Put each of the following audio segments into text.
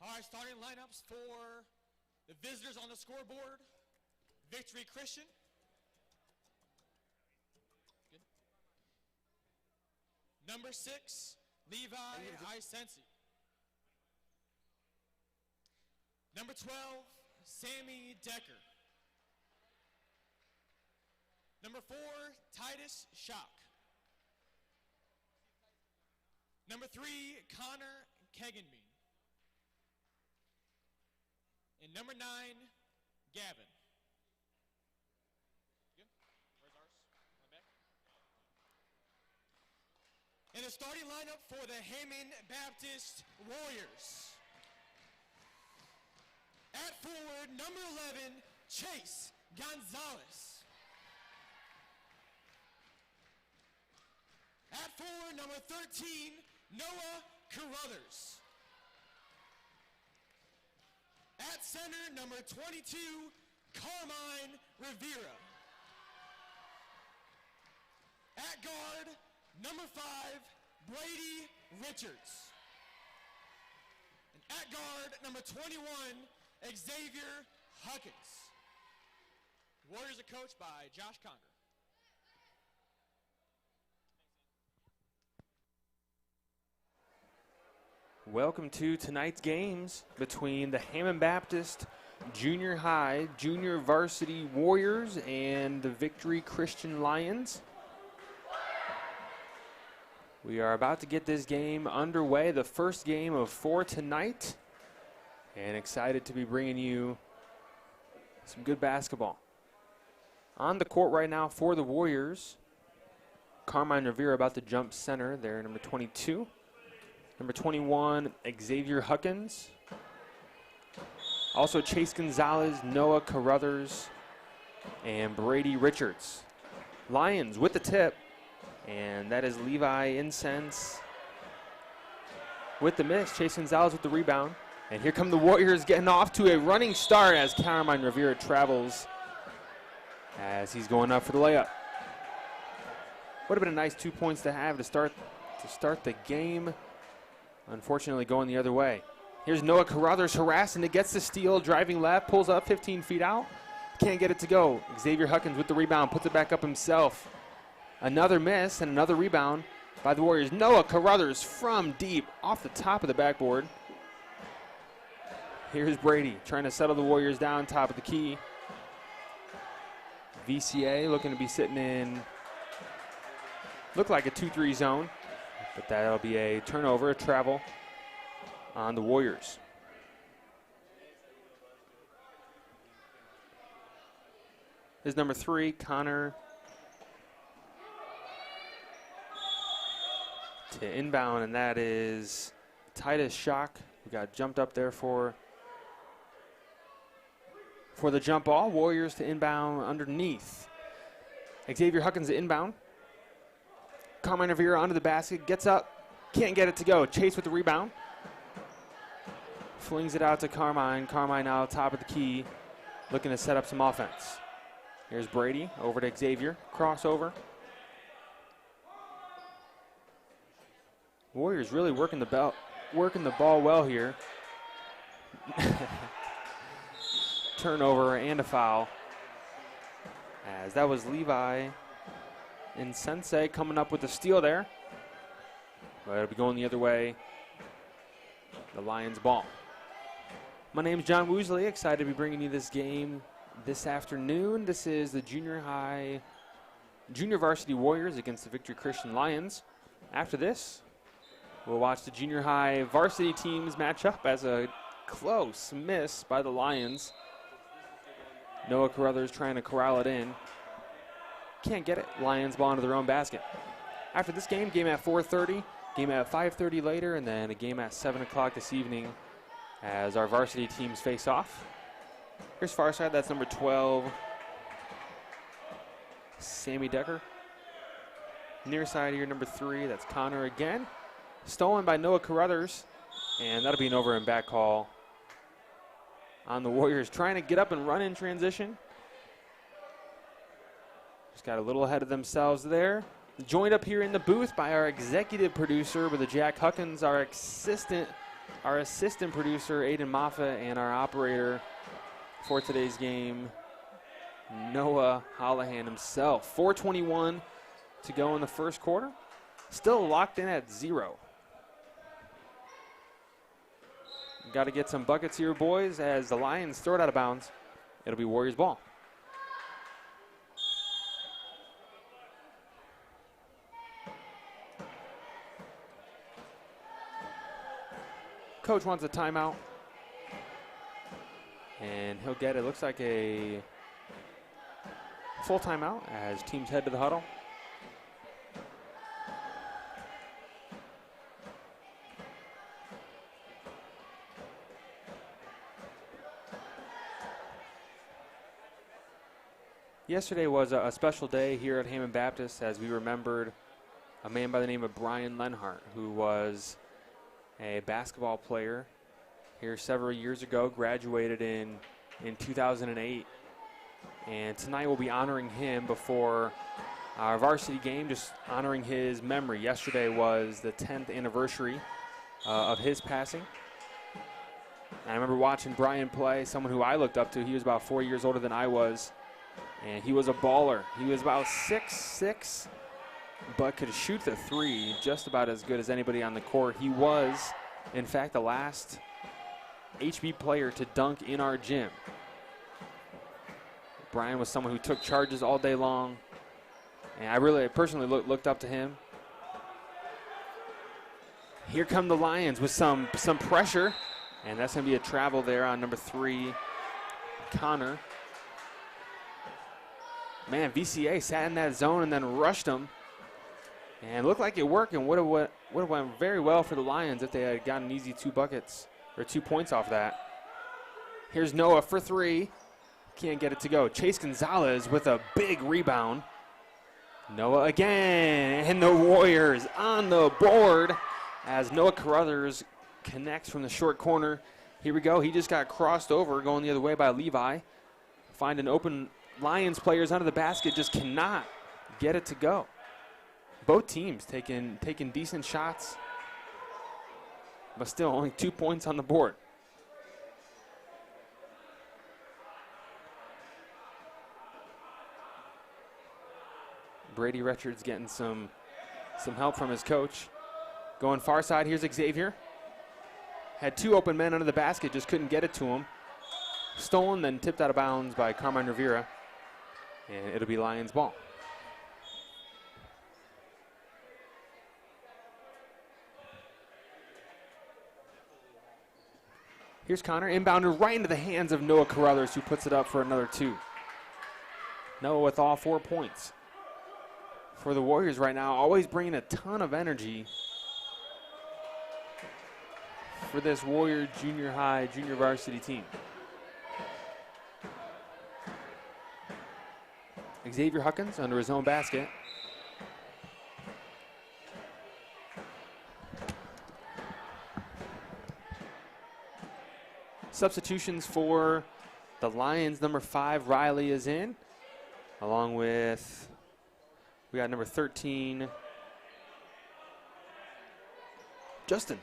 All right, starting lineups for the visitors on the scoreboard. Victory Christian. Good. Number 6, Levi Isensi. Number 12, Sammy Decker. Number 4, Titus Schock. Number 3, Connor Keganbean. And number 9, Gavin. Good. Where's ours? On the back. And the starting lineup for the Hammond Baptist Warriors. At forward, number 11, Chase Gonzalez. At forward, number 13, Noah Carruthers. At center, number 22, Carmine Rivera. At guard, number 5, Brady Richards. And at guard, number 21, Xavier Huckins. Warriors are coached by Josh Conger. Welcome to tonight's games between the Hammond Baptist Junior High Junior Varsity Warriors and the Victory Christian Lions. We are about to get this game underway, the first game of 4 tonight, and excited to be bringing you some good basketball. On the court right now for the Warriors, Carmine Rivera about to jump center there, number 22. Number 21, Xavier Huckins. Also Chase Gonzalez, Noah Carruthers, and Brady Richards. Lions with the tip, and that is Levi Incense with the miss. Chase Gonzalez with the rebound. And here come the Warriors getting off to a running start as Carmine Rivera travels as he's going up for the layup. Would have been a nice 2 points to have to start the game. Unfortunately, going the other way. Here's Noah Carruthers harassing it, gets the steal, driving left, pulls up 15 feet out. Can't get it to go. Xavier Huckins with the rebound, puts it back up himself. Another miss and another rebound by the Warriors. Noah Carruthers from deep, off the top of the backboard. Here's Brady trying to settle the Warriors down, top of the key. VCA looking to be sitting in, look like a 2-3 zone. But that'll be a turnover, a travel on the Warriors. Is number 3, Connor, to inbound, and that is Titus Schock. We got jumped up there for the jump ball. Warriors to inbound underneath. Xavier Huckins to inbound. Carmine Rivera under the basket, gets up, can't get it to go. Chase with the rebound. Flings it out to Carmine. Carmine now top of the key, looking to set up some offense. Here's Brady over to Xavier, crossover. Warriors really working the ball well here. Turnover and a foul, as that was Levi and Sensei coming up with the steal there. But it'll be going the other way. The Lions ball. My name's John Woosley. Excited to be bringing you this game this afternoon. This is the Junior Varsity Warriors against the Victory Christian Lions. After this, we'll watch the Junior High Varsity teams match up as a close miss by the Lions. Noah Carruthers trying to corral it in. Can't get it. Lions ball into their own basket. After this game at 4:30, game at 5:30 later, and then a game at 7 o'clock this evening as our varsity teams face off. Here's far side. That's number 12, Sammy Decker. Near side here, number 3, that's Connor again. Stolen by Noah Carruthers, and that'll be an over and back call on the Warriors trying to get up and run in transition. Just got a little ahead of themselves there. Joined up here in the booth by our executive producer with Jack Huckins, our assistant Our assistant producer, Aiden Moffa, and our operator for today's game, Noah Hollahan himself. 4:21 to go in the first quarter. Still locked in at 0. Got to get some buckets here, boys, as the Lions throw it out of bounds. It'll be Warriors ball. Coach wants a timeout, and he'll get it. Looks like a full timeout as teams head to the huddle. Yesterday was a special day here at Hammond Baptist as we remembered a man by the name of Brian Lenhart, who was a basketball player here several years ago, graduated in 2008. And tonight we'll be honoring him before our varsity game, just honoring his memory. Yesterday was the 10th anniversary of his passing. And I remember watching Brian play, someone who I looked up to. He was about 4 years older than I was, and he was a baller. He was about 6'6", but could shoot the three just about as good as anybody on the court. He was, in fact, the last HB player to dunk in our gym. Brian was someone who took charges all day long, and I really personally looked up to him. Here come the Lions with some pressure, and that's going to be a travel there on number 3, Connor. Man, VCA sat in that zone and then rushed him. And looked like it worked, and would have went very well for the Lions if they had gotten an easy 2 buckets or 2 points off that. Here's Noah for 3. Can't get it to go. Chase Gonzalez with a big rebound. Noah again, and the Warriors on the board as Noah Carruthers connects from the short corner. Here we go. He just got crossed over going the other way by Levi. Find an open Lions players under the basket, just cannot get it to go. Both teams taking decent shots, but still only 2 points on the board. Brady Richards getting some help from his coach. Going far side, here's Xavier. Had 2 open men under the basket, just couldn't get it to him. Stolen, then tipped out of bounds by Carmine Rivera, and it'll be Lions ball. Here's Connor, inbounded right into the hands of Noah Carruthers, who puts it up for another 2. Noah with all 4 points. For the Warriors right now, always bringing a ton of energy for this Warrior junior high, junior varsity team. Xavier Huckins under his own basket. Substitutions for the Lions. Number 5, Riley, is in, along with, we got number 13, Justin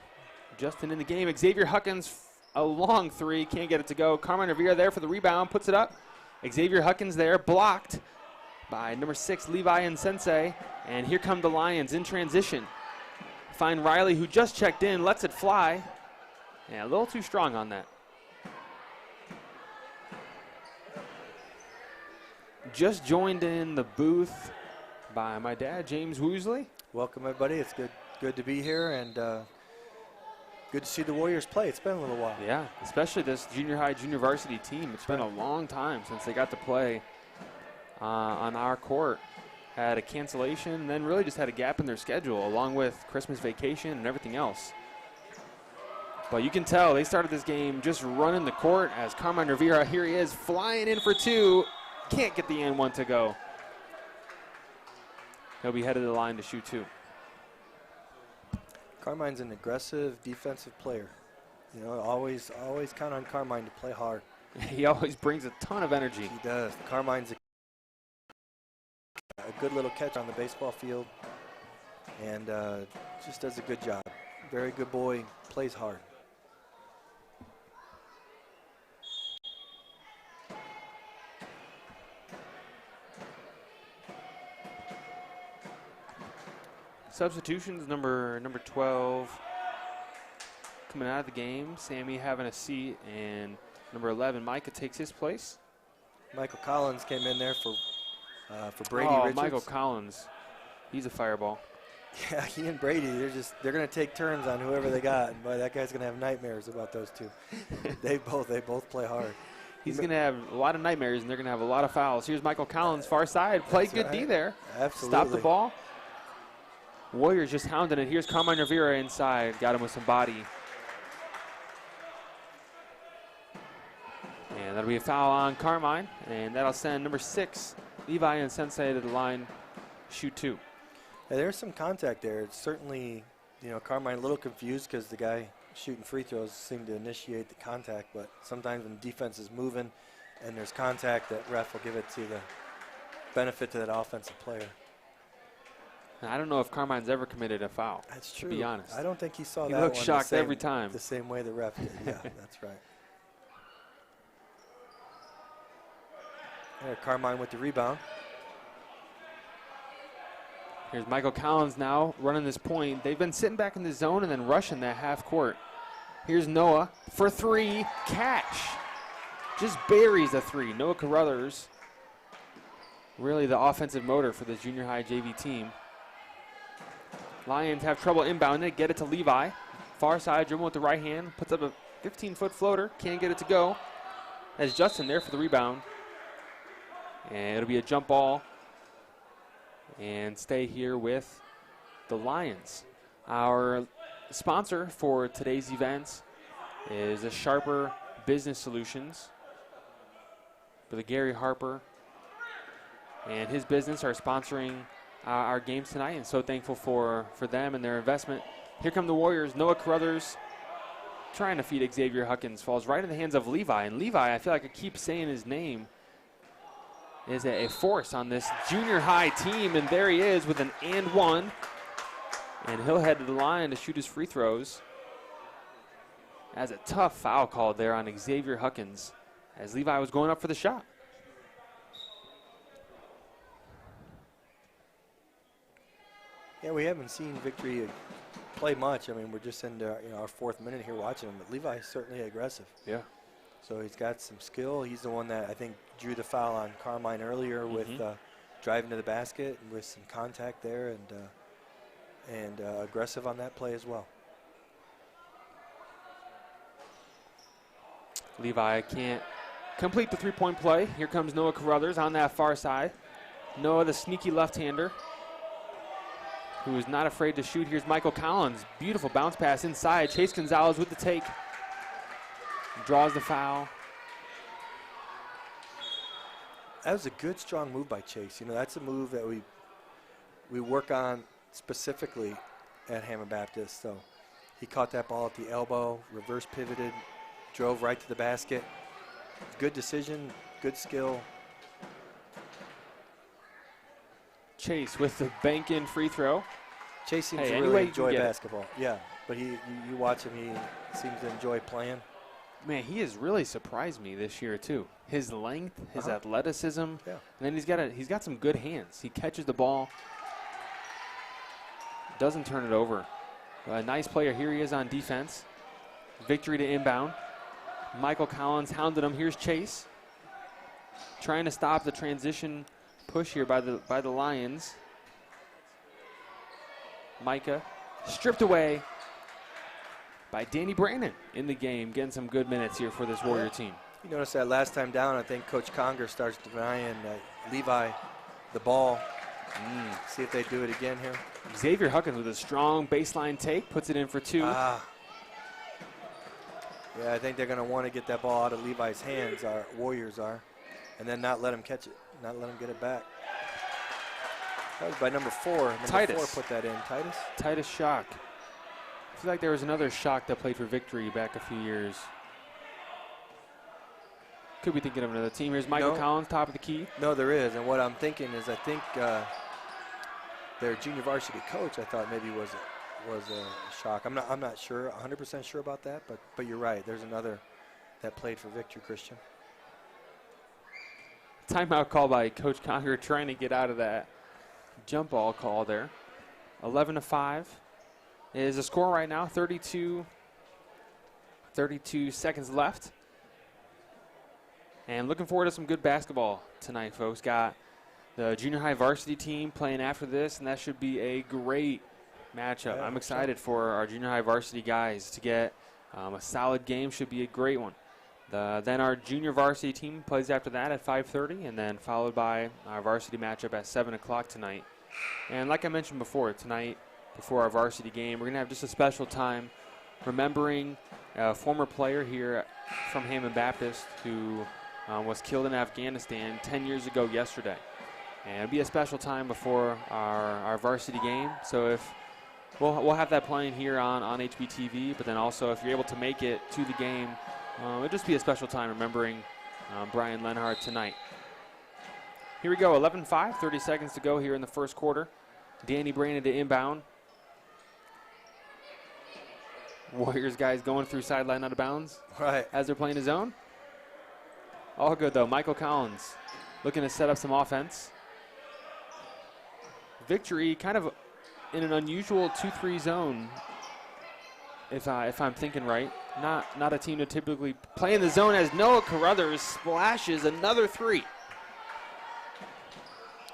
in the game. Xavier Huckins, a long 3, can't get it to go. Carmine Rivera there for the rebound, puts it up. Xavier Huckins there, blocked by number 6, Levi and Sensei. And here come the Lions in transition. Find Riley, who just checked in, lets it fly. Yeah, a little too strong on that. Just joined in the booth by my dad, James Woosley. Welcome, everybody. It's good to be here, and good to see the Warriors play. It's been a little while. Yeah, especially this junior high, junior varsity team. It's been a long time since they got to play on our court. Had a cancellation, and then really just had a gap in their schedule, along with Christmas vacation and everything else. But you can tell they started this game just running the court as Carmine Rivera, here he is, flying in for 2. Can't get the and 1 to go. He'll be headed to the line to shoot 2. Carmine's an aggressive defensive player. You know, always count on Carmine to play hard. He always brings a ton of energy. He does. Carmine's a good little catch on the baseball field, and just does a good job. Very good boy, plays hard. Substitutions, number 12 coming out of the game. Sammy having a seat, and number 11, Micah, takes his place. Michael Collins came in there for Brady Richards. Michael Collins. He's a fireball. Yeah, he and Brady, they're going to take turns on whoever they got. And boy, that guy's going to have nightmares about those two. they both play hard. He's going to have a lot of nightmares, and they're going to have a lot of fouls. Here's Michael Collins, far side. Played good D there. Absolutely. Stopped the ball. Warriors just hounding it. Here's Carmine Rivera inside. Got him with some body. And that'll be a foul on Carmine, and that'll send number 6, Levi and Sensei, to the line, shoot 2. Yeah, there's some contact there. It's certainly, Carmine a little confused because the guy shooting free throws seemed to initiate the contact, but sometimes when defense is moving and there's contact, that ref will give it to the benefit to that offensive player. I don't know if Carmine's ever committed a foul. That's true. To be honest. I don't think he saw he that looked one shocked every time. the same way the ref did. Yeah, that's right. There, Carmine with the rebound. Here's Michael Collins now running this point. They've been sitting back in the zone and then rushing that half court. Here's Noah for 3. Cash. Just buries a 3. Noah Carruthers, really the offensive motor for this junior high JV team. Lions have trouble inbounding it. Get it to Levi. Far side dribble with the right hand. Puts up a 15-foot floater. Can't get it to go. That's Justin there for the rebound. And it'll be a jump ball. And stay here with the Lions. Our sponsor for today's events is the Sharper Business Solutions for the Gary Harper and his business are sponsoring our games tonight, and so thankful for them and their investment. Here come the Warriors. Noah Carruthers trying to feed Xavier Huckins. Falls right in the hands of Levi. And Levi, I feel like I keep saying his name, is a force on this junior high team. And there he is with an and one. And he'll head to the line to shoot his free throws. As a tough foul called there on Xavier Huckins as Levi was going up for the shot. Yeah, we haven't seen Victory play much. I mean, we're just in our 4th minute here watching him, but Levi's certainly aggressive. Yeah. So he's got some skill. He's the one that I think drew the foul on Carmine earlier with driving to the basket and with some contact there and aggressive on that play as well. Levi can't complete the three-point play. Here comes Noah Carruthers on that far side. Noah, the sneaky left-hander, who is not afraid to shoot. Here's Michael Collins. Beautiful bounce pass inside. Chase Gonzalez with the take. Draws the foul. That was a good, strong move by Chase. That's a move that we work on specifically at Hammond Baptist. So he caught that ball at the elbow, reverse pivoted, drove right to the basket. Good decision, good skill. Chase with the bank-in free throw. Chase seems to really enjoy basketball. Yeah, but you watch him, he seems to enjoy playing. Man, he has really surprised me this year too. His length, his athleticism, and then he's got some good hands. He catches the ball, doesn't turn it over. A nice player. Here he is on defense. Victory to inbound. Michael Collins hounded him. Here's Chase, trying to stop the transition push here by the Lions. Micah stripped away by Danny Brandon in the game, getting some good minutes here for this Warrior team. You notice that last time down, I think Coach Conger starts denying Levi the ball. See if they do it again here. Xavier Huckins with a strong baseline take, puts it in for 2. Yeah, I think they're going to want to get that ball out of Levi's hands, our Warriors are, and then not let him catch it, not let him get it back. That was by number 4. Titus. Number 4 put that in. Titus Shock. I feel like there was another Shock that played for Victory back a few years. Could be thinking of another team. Here's Michael Collins, top of the key. No, there is. And what I'm thinking is I think their junior varsity coach, I thought maybe was a Shock. I'm not sure, 100% sure about that, but you're right. There's another that played for Victory Christian. Timeout call by Coach Conger trying to get out of that jump ball call there. 11-5 is the score right now. 32 seconds left. And looking forward to some good basketball tonight, folks. Got the junior high varsity team playing after this, and that should be a great matchup. Yeah, I'm excited for our junior high varsity guys to get a solid game. Should be a great one. Then our junior varsity team plays after that at 5:30, and then followed by our varsity matchup at 7 o'clock tonight. And like I mentioned before, tonight, before our varsity game, we're going to have just a special time remembering a former player here from Hammond Baptist who was killed in Afghanistan 10 years ago yesterday. And it'll be a special time before our varsity game. So if we'll have that playing here on HBTV, but then also if you're able to make it to the game, it'll just be a special time remembering Brian Lenhart tonight. Here we go, 11-5, 30 seconds to go here in the first quarter. Danny Brandon to inbound. Warriors guys going through sideline out of bounds. Right. As they're playing his zone. All good though. Michael Collins looking to set up some offense. Victory kind of in an unusual 2-3 zone, if I'm thinking right. Not a team to typically play in the zone, as Noah Carruthers splashes another three.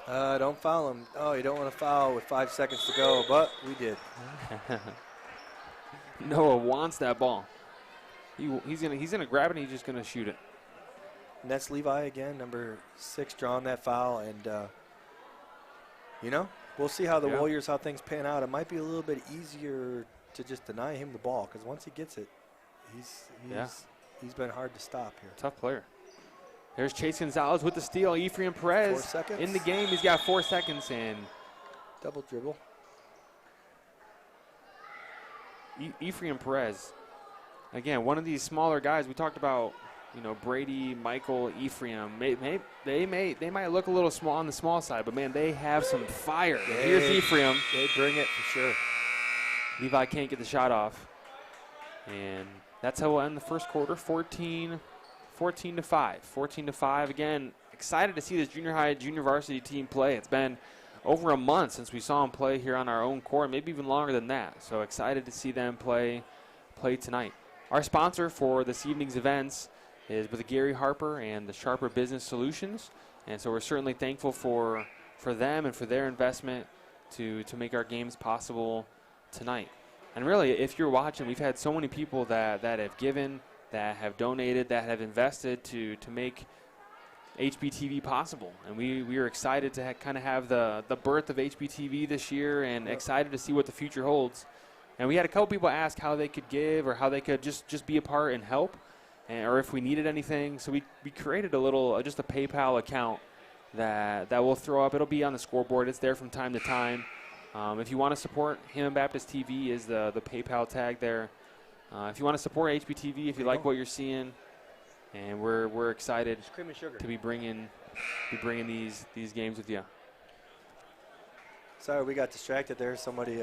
Don't foul him. Oh, you don't want to foul with 5 seconds to go, but we did. Noah wants that ball. He's gonna grab it and he's just gonna shoot it. And that's Levi again, number 6, drawing that foul. And, we'll see how the Warriors, how things pan out. It might be a little bit easier to just deny him the ball, because once he gets it, he's been hard to stop here. Tough player. There's Chase Gonzalez with the steal. Ephraim Perez 4 seconds. in the game. He's got 4 seconds and double dribble. Ephraim Perez, again, one of these smaller guys. We talked about, Brady, Michael, Ephraim. They might look a little small on the small side, but man, they have some fire. Here's Ephraim. They bring it for sure. Levi can't get the shot off, and that's how we'll end the first quarter. 14-5. 14-5. Again, excited to see this junior high, junior varsity team play. It's been over a month since we saw them play here on our own court, maybe even longer than that. So excited to see them play tonight. Our sponsor for this evening's events is with Gary Harper and the Sharper Business Solutions. And so we're certainly thankful for them and for their investment to make our games possible tonight. And really, if you're watching, we've had so many people that have given, that have donated, that have invested to make HBTV possible. And we are excited to kind of have the birth of HBTV this year, and excited to see what the future holds. And we had a couple people ask how they could give or how they could just be a part and help, or if we needed anything. So we created just a PayPal account that we'll throw up. It'll be on the scoreboard. It's there from time to time. If you want to support Hammond Baptist TV is the PayPal tag there. If you want to support HBTV, if you like what you're seeing, and we're excited to be bringing these games with you. Sorry, we got distracted there. Somebody,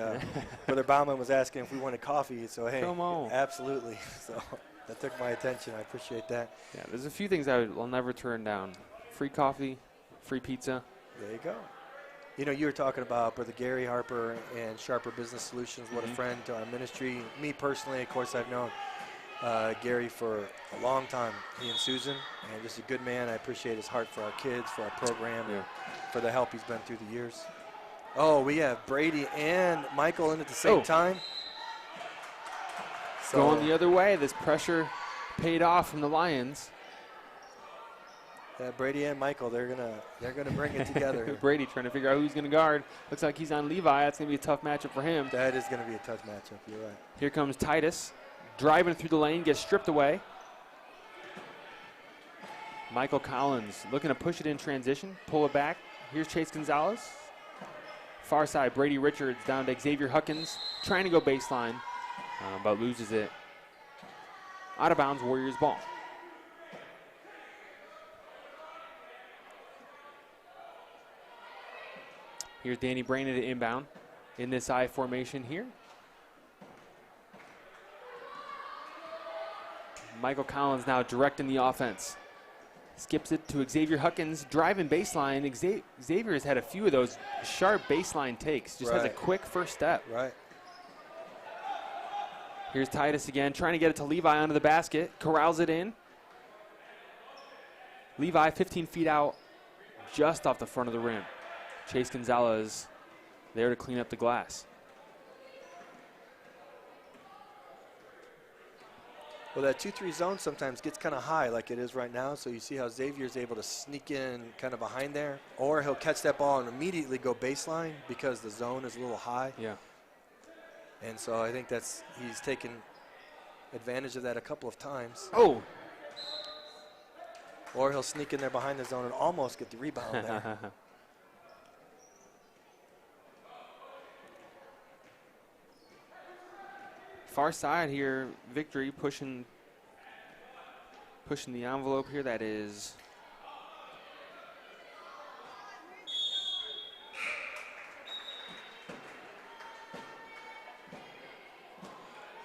Brother Bauman was asking if we wanted coffee. So hey, come on. Absolutely. So that took my attention. I appreciate that. Yeah, there's a few things I'll never turn down: free coffee, free pizza. There you go. You were talking about Brother Gary Harper and Sharper Business Solutions. What a friend to our ministry. Me personally, of course, I've known Gary for a long time. He and Susan, and just a good man. I appreciate his heart for our kids, for our program, and for the help he's been through the years. Oh, we have Brady and Michael in at the same time. So going the other way. This pressure paid off from the Lions. Brady and Michael, they're gonna bring it together. Brady trying to figure out who he's gonna guard. Looks like he's on Levi. That's gonna be a tough matchup for him. That is gonna be a tough matchup. You're right. Here comes Titus, driving through the lane, gets stripped away. Michael Collins looking to push it in transition, pull it back. Here's Chase Gonzalez. Far side, Brady Richards down to Xavier Huckins, trying to go baseline, but loses it. Out of bounds, Warriors ball. Here's Danny Brandon to inbound in this I formation here. Michael Collins now directing the offense. Skips it to Xavier Huckins, driving baseline. Xavier has had a few of those sharp baseline takes. Just has a quick first step. Right. Here's Titus again, trying to get it to Levi onto the basket. Corrals it in. Levi 15 feet out, just off the front of the rim. Chase Gonzalez there to clean up the glass. Well, that 2-3 zone sometimes gets kind of high like it is right now, so you see how Xavier's able to sneak in kind of behind there, or he'll catch that ball and immediately go baseline because the zone is a little high. Yeah. And so I think he's taken advantage of that a couple of times. Oh! Or he'll sneak in there behind the zone and almost get the rebound there. Far side here, Victory pushing the envelope here. That is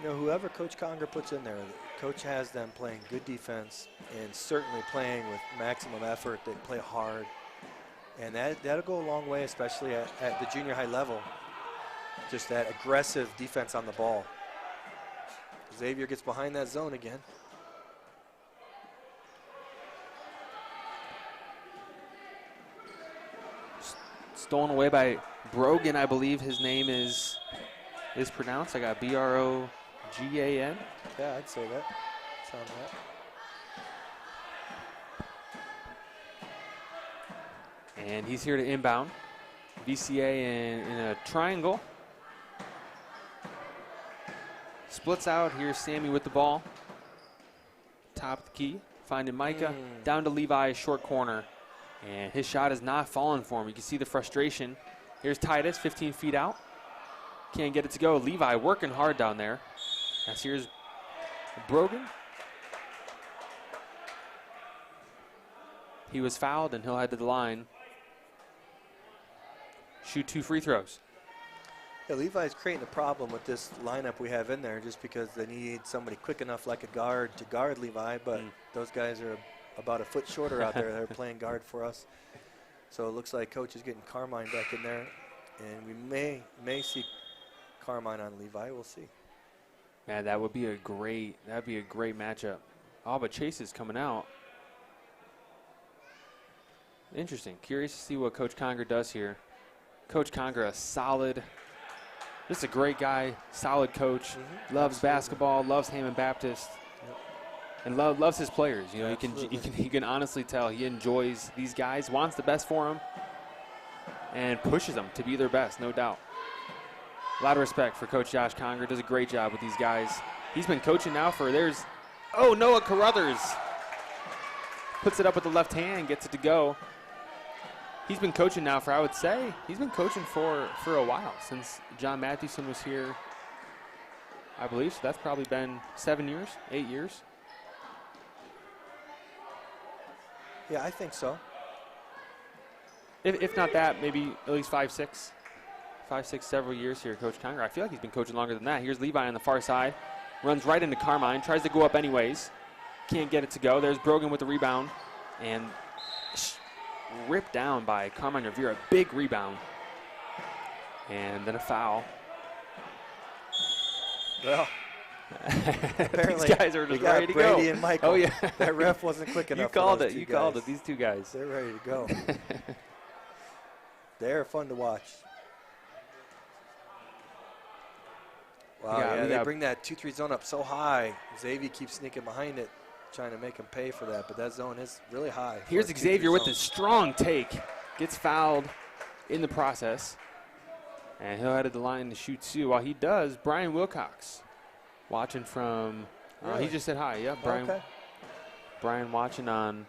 whoever Coach Conger puts in there, Coach has them playing good defense and certainly playing with maximum effort. They play hard, and that'll go a long way, especially at the junior high level. Just that aggressive defense on the ball. Xavier gets behind that zone again. stolen away by Brogan, I believe his name is pronounced. I got Brogan. Yeah, I'd say that. Sound right. And he's here to inbound. VCA in a triangle. Splits out. Here's Sammy with the ball. Top of the key. Finding Micah. Down to Levi, short corner. And his shot is not falling for him. You can see the frustration. Here's Titus, 15 feet out. Can't get it to go. Levi working hard down there. As here's Brogan. He was fouled, and he'll head to the line. Shoot 2 free throws. Yeah, Levi's creating a problem with this lineup we have in there just because they need somebody quick enough like a guard to guard Levi, but those guys are about a foot shorter out there. They're playing guard for us. So it looks like Coach is getting Carmine back in there, and we may see Carmine on Levi. We'll see. Man, that'd be a great matchup. Oh, but Chase is coming out. Interesting. Curious to see what Coach Conger does here. Coach Conger, just a great guy, solid coach. Loves basketball, loves Hammond Baptist, and loves his players. You know, you can honestly tell he enjoys these guys, wants the best for them, and pushes them to be their best, no doubt. A lot of respect for Coach Josh Conger. Does a great job with these guys. He's been coaching now for Noah Carruthers. Puts it up with the left hand, gets it to go. He's been coaching now for, I would say, he's been coaching for a while, since John Mathewson was here, I believe. So that's probably been 7 years, 8 years. Yeah, I think so. If not that, maybe at least 5, 6, several years here, Coach Conger. I feel like he's been coaching longer than that. Here's Levi on the far side. Runs right into Carmine. Tries to go up anyways. Can't get it to go. There's Brogan with the rebound. And ripped down by Carmine Rivera. Big rebound. And then a foul. Well, apparently these guys are just ready to go. Brady and Michael. Oh, yeah. That ref wasn't quick enough. You called it. These two guys. They're ready to go. They're fun to watch. Wow, yeah, they bring that 2-3 zone up so high. Xavier keeps sneaking behind it, trying to make him pay for that, but that zone is really high. Here's Xavier with a strong take. Gets fouled in the process. And he'll head to the line to shoot 2. While he does, Brian Wilcox watching from, he just said hi. Yeah, Brian. Okay. Brian watching on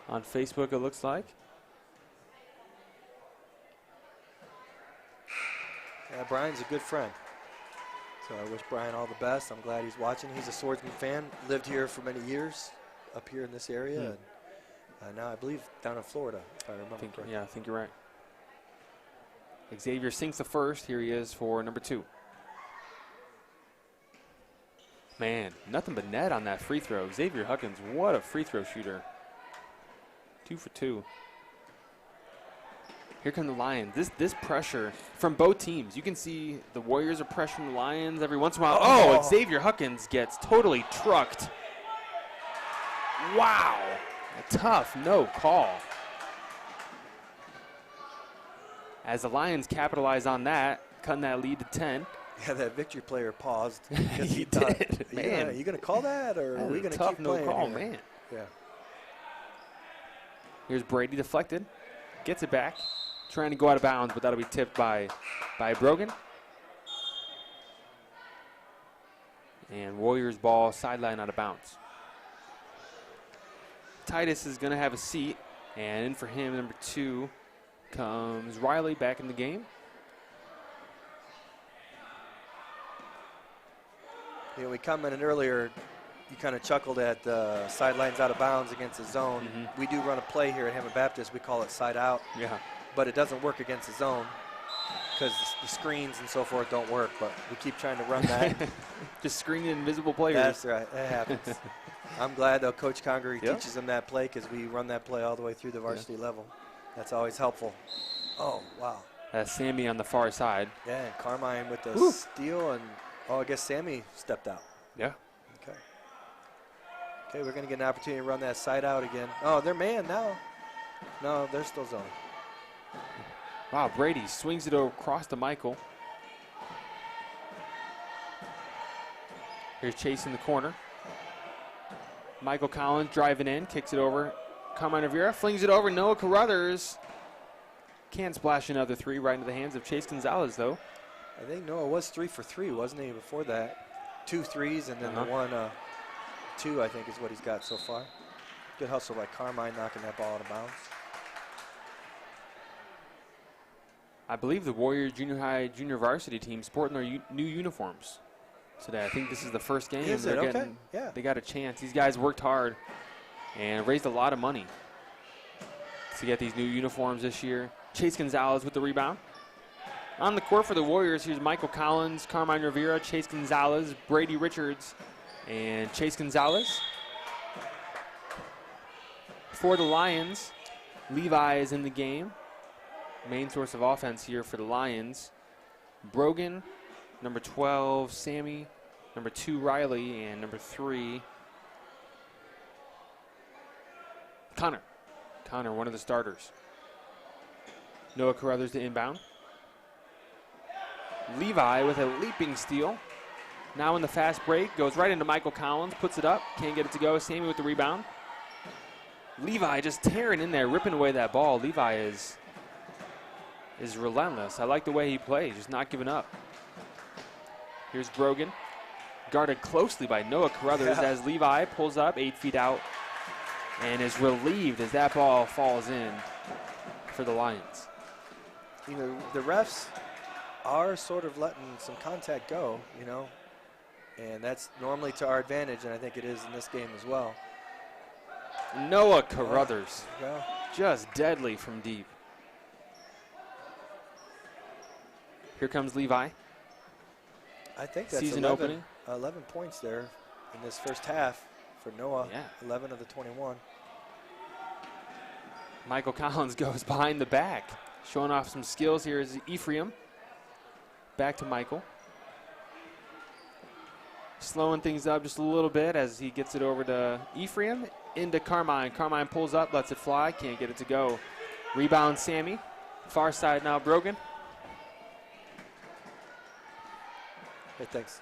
Facebook, it looks like. Yeah, Brian's a good friend. So I wish Brian all the best. I'm glad he's watching. He's a Swordsman fan. Lived here for many years up here in this area. And now I believe down in Florida, if I remember correctly. Yeah, I think you're right. Xavier sinks the first. Here he is for number 2. Man, nothing but net on that free throw. Xavier Huckins, what a free throw shooter. 2 for 2. Here come the Lions. This pressure from both teams. You can see the Warriors are pressuring the Lions every once in a while. Oh, Xavier Huckins gets totally trucked. Wow. A tough no call. As the Lions capitalize on that, cutting that lead to 10. Yeah, that victory player paused. He did. Man. Are you going to call that, or are we going to keep tough no playing call, here? man. Yeah. Here's Brady deflected. Gets it back. Trying to go out of bounds, but that'll be tipped by Brogan. And Warriors ball sideline out of bounds. Titus is going to have a seat, and in for him, number 2, comes Riley back in the game. You know, we commented earlier, you kind of chuckled at sidelines out of bounds against the zone. Mm-hmm. We do run a play here at Hammond Baptist. We call it side out. Yeah. But it doesn't work against the zone because the screens and so forth don't work. But we keep trying to run that. Just screening invisible players. That's right. That happens. I'm glad, though, Coach Congery teaches them that play because we run that play all the way through the varsity level. That's always helpful. Oh, wow. That's Sammy on the far side. Yeah, and Carmine with the Woo. steal. And, I guess Sammy stepped out. Yeah. Okay. Okay, we're going to get an opportunity to run that side out again. Oh, they're man now. No, they're still zone. Wow, Brady swings it across to Michael. Here's Chase in the corner. Michael Collins driving in, kicks it over. Carmine Rivera flings it over. Noah Carruthers can't splash another 3 right into the hands of Chase Gonzalez, though. I think Noah was 3 for 3, wasn't he, before that? 2 threes, and then the one 2, I think, is what he's got so far. Good hustle by Carmine, knocking that ball out of bounds. I believe the Warrior Junior High Junior Varsity team sporting their new uniforms today. I think this is the first game. Is it? Okay. Yeah. They got a chance. These guys worked hard and raised a lot of money to get these new uniforms this year. Chase Gonzalez with the rebound. On the court for the Warriors, here's Michael Collins, Carmine Rivera, Chase Gonzalez, Brady Richards, and Chase Gonzalez. For the Lions, Levi is in the game. Main source of offense here for the Lions. Brogan, number 12, Sammy, number 2, Riley, and number 3, Connor. Connor, one of the starters. Noah Carruthers to inbound. Levi with a leaping steal. Now in the fast break, goes right into Michael Collins, puts it up, can't get it to go. Sammy with the rebound. Levi just tearing in there, ripping away that ball. Levi is relentless. I like the way he plays, just not giving up. Here's Brogan, guarded closely by Noah Carruthers as Levi pulls up 8 feet out and is relieved as that ball falls in for the Lions. You know, the refs are sort of letting some contact go, you know, and that's normally to our advantage, and I think it is in this game as well. Noah Carruthers, Yeah. just deadly from deep. Here comes Levi. I think that's Season 11, opening. 11 points there in this first half for Noah. Yeah. 11 of the 21. Michael Collins goes behind the back, showing off some skills. Here is Ephraim. Back to Michael. Slowing things up just a little bit as he gets it over to Ephraim. Into Carmine. Carmine pulls up, lets it fly, can't get it to go. Rebound Sammy. Far side now Brogan. Hey, thanks.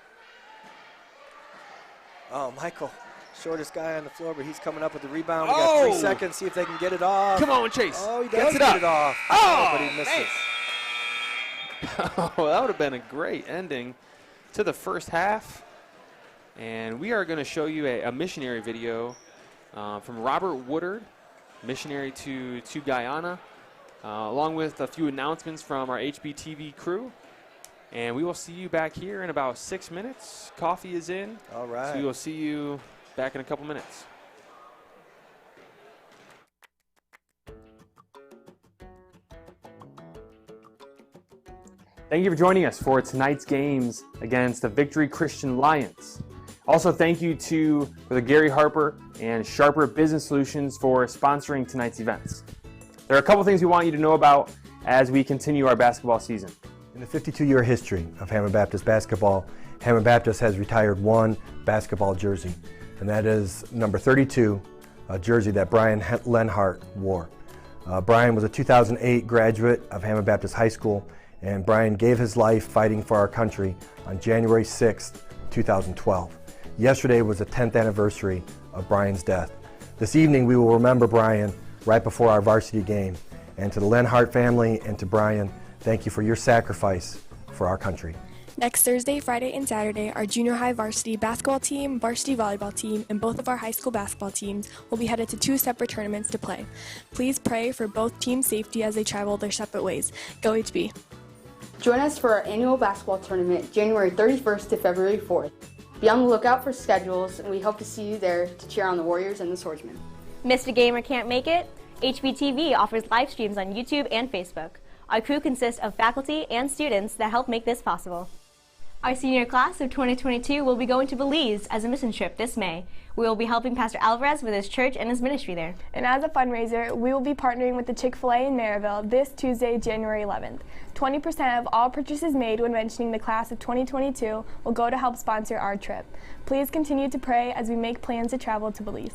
Oh, Michael, shortest guy on the floor, but he's coming up with the rebound. We got 3 seconds, see if they can get it off. Come on, Chase. Oh, he Gets does it get up. it off. Oh, but he misses. Oh, that would have been a great ending to the first half. And we are going to show you a missionary video from Robert Woodard, missionary to Guyana, along with a few announcements from our HBTV crew. And we will see you back here in about 6 minutes. Coffee is in. All right. So we will see you back in a couple minutes. Thank you for joining us for tonight's games against the Victory Christian Lions. Also, thank you to the Gary Harper and Sharper Business Solutions for sponsoring tonight's events. There are a couple things we want you to know about as we continue our basketball season. In the 52-year history of Hammond Baptist basketball, Hammond Baptist has retired one basketball jersey, and that is number 32, a jersey that Brian Lenhart wore. Brian was a 2008 graduate of Hammond Baptist High School, and Brian gave his life fighting for our country on January 6th, 2012. Yesterday was the 10th anniversary of Brian's death. This evening we will remember Brian right before our varsity game. And to the Lenhart family and to Brian, thank you for your sacrifice for our country. Next Thursday, Friday, and Saturday, our junior high varsity basketball team, varsity volleyball team, and both of our high school basketball teams will be headed to 2 separate tournaments to play. Please pray for both teams' safety as they travel their separate ways. Go HB! Join us for our annual basketball tournament, January 31st to February 4th. Be on the lookout for schedules, and we hope to see you there to cheer on the Warriors and the Swordsmen. Missed a game or can't make it? HBTV offers live streams on YouTube and Facebook. Our crew consists of faculty and students that help make this possible. Our senior class of 2022 will be going to Belize as a mission trip this May. We will be helping Pastor Alvarez with his church and his ministry there. And as a fundraiser, we will be partnering with the Chick-fil-A in Maryville this Tuesday, January 11th. 20% of all purchases made when mentioning the class of 2022 will go to help sponsor our trip. Please continue to pray as we make plans to travel to Belize.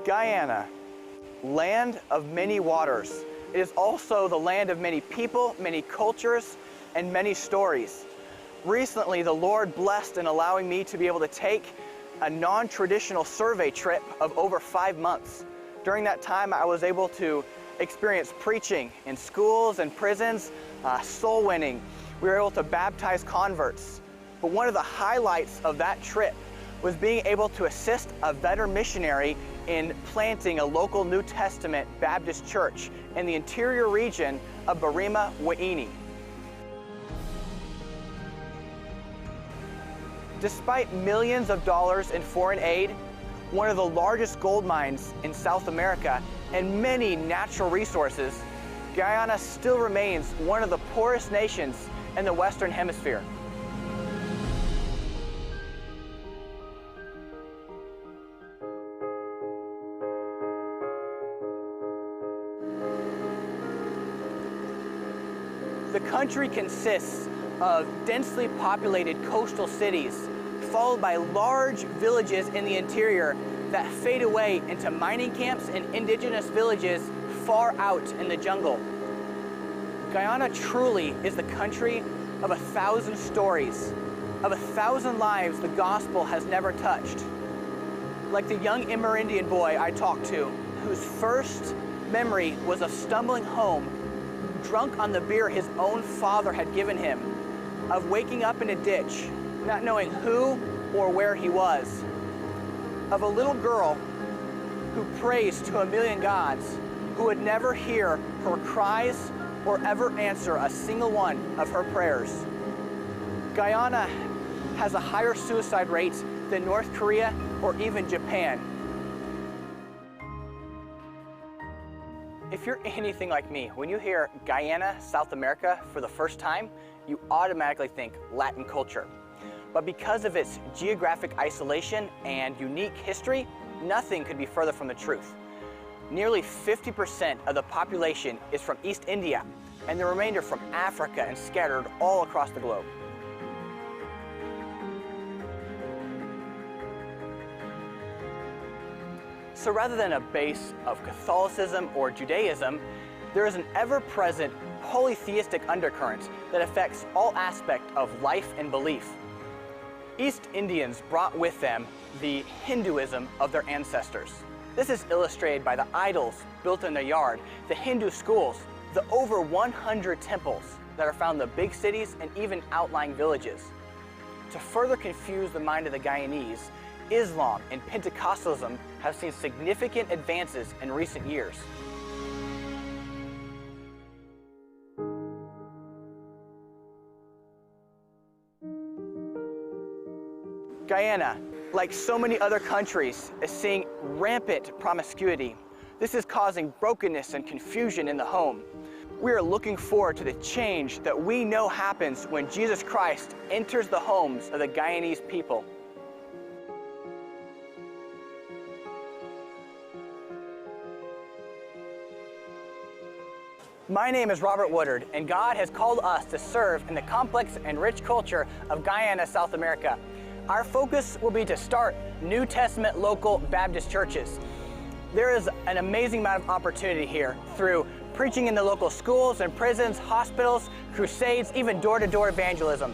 Guyana, land of many waters. It is also the land of many people, many cultures, and many stories. Recently, the Lord blessed in allowing me to be able to take a non-traditional survey trip of over 5 months. During that time, I was able to experience preaching in schools and prisons, soul winning. We were able to baptize converts. But one of the highlights of that trip was being able to assist a veteran missionary in planting a local New Testament Baptist church in the interior region of Barima, Waini. Despite millions of dollars in foreign aid, one of the largest gold mines in South America, and many natural resources, Guyana still remains one of the poorest nations in the Western Hemisphere. The country consists of densely populated coastal cities, followed by large villages in the interior that fade away into mining camps and indigenous villages far out in the jungle. Guyana truly is the country of 1,000 stories, of 1,000 lives the gospel has never touched. Like the young Amerindian boy I talked to, whose first memory was of stumbling home drunk on the beer his own father had given him, of waking up in a ditch, not knowing who or where he was, of a little girl who prays to a million gods, who would never hear her cries or ever answer a single one of her prayers. Guyana has a higher suicide rate than North Korea or even Japan. If you're anything like me, when you hear Guyana, South America for the first time, you automatically think Latin culture. But because of its geographic isolation and unique history, nothing could be further from the truth. Nearly 50% of the population is from East India, and the remainder from Africa and scattered all across the globe. So rather than a base of Catholicism or Judaism, there is an ever-present polytheistic undercurrent that affects all aspects of life and belief. East Indians brought with them the Hinduism of their ancestors. This is illustrated by the idols built in their yard, the Hindu schools, the over 100 temples that are found in the big cities and even outlying villages. To further confuse the mind of the Guyanese, Islam and Pentecostalism have seen significant advances in recent years. Guyana, like so many other countries, is seeing rampant promiscuity. This is causing brokenness and confusion in the home. We are looking forward to the change that we know happens when Jesus Christ enters the homes of the Guyanese people. My name is Robert Woodard, and God has called us to serve in the complex and rich culture of Guyana, South America. Our focus will be to start New Testament local Baptist churches. There is an amazing amount of opportunity here through preaching in the local schools and prisons, hospitals, crusades, even door-to-door evangelism.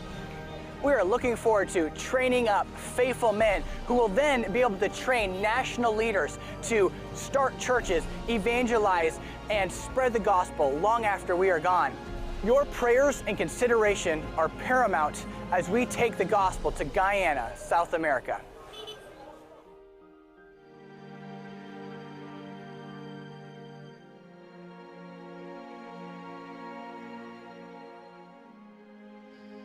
We are looking forward to training up faithful men who will then be able to train national leaders to start churches, evangelize, and spread the gospel long after we are gone. Your prayers and consideration are paramount as we take the gospel to Guyana, South America.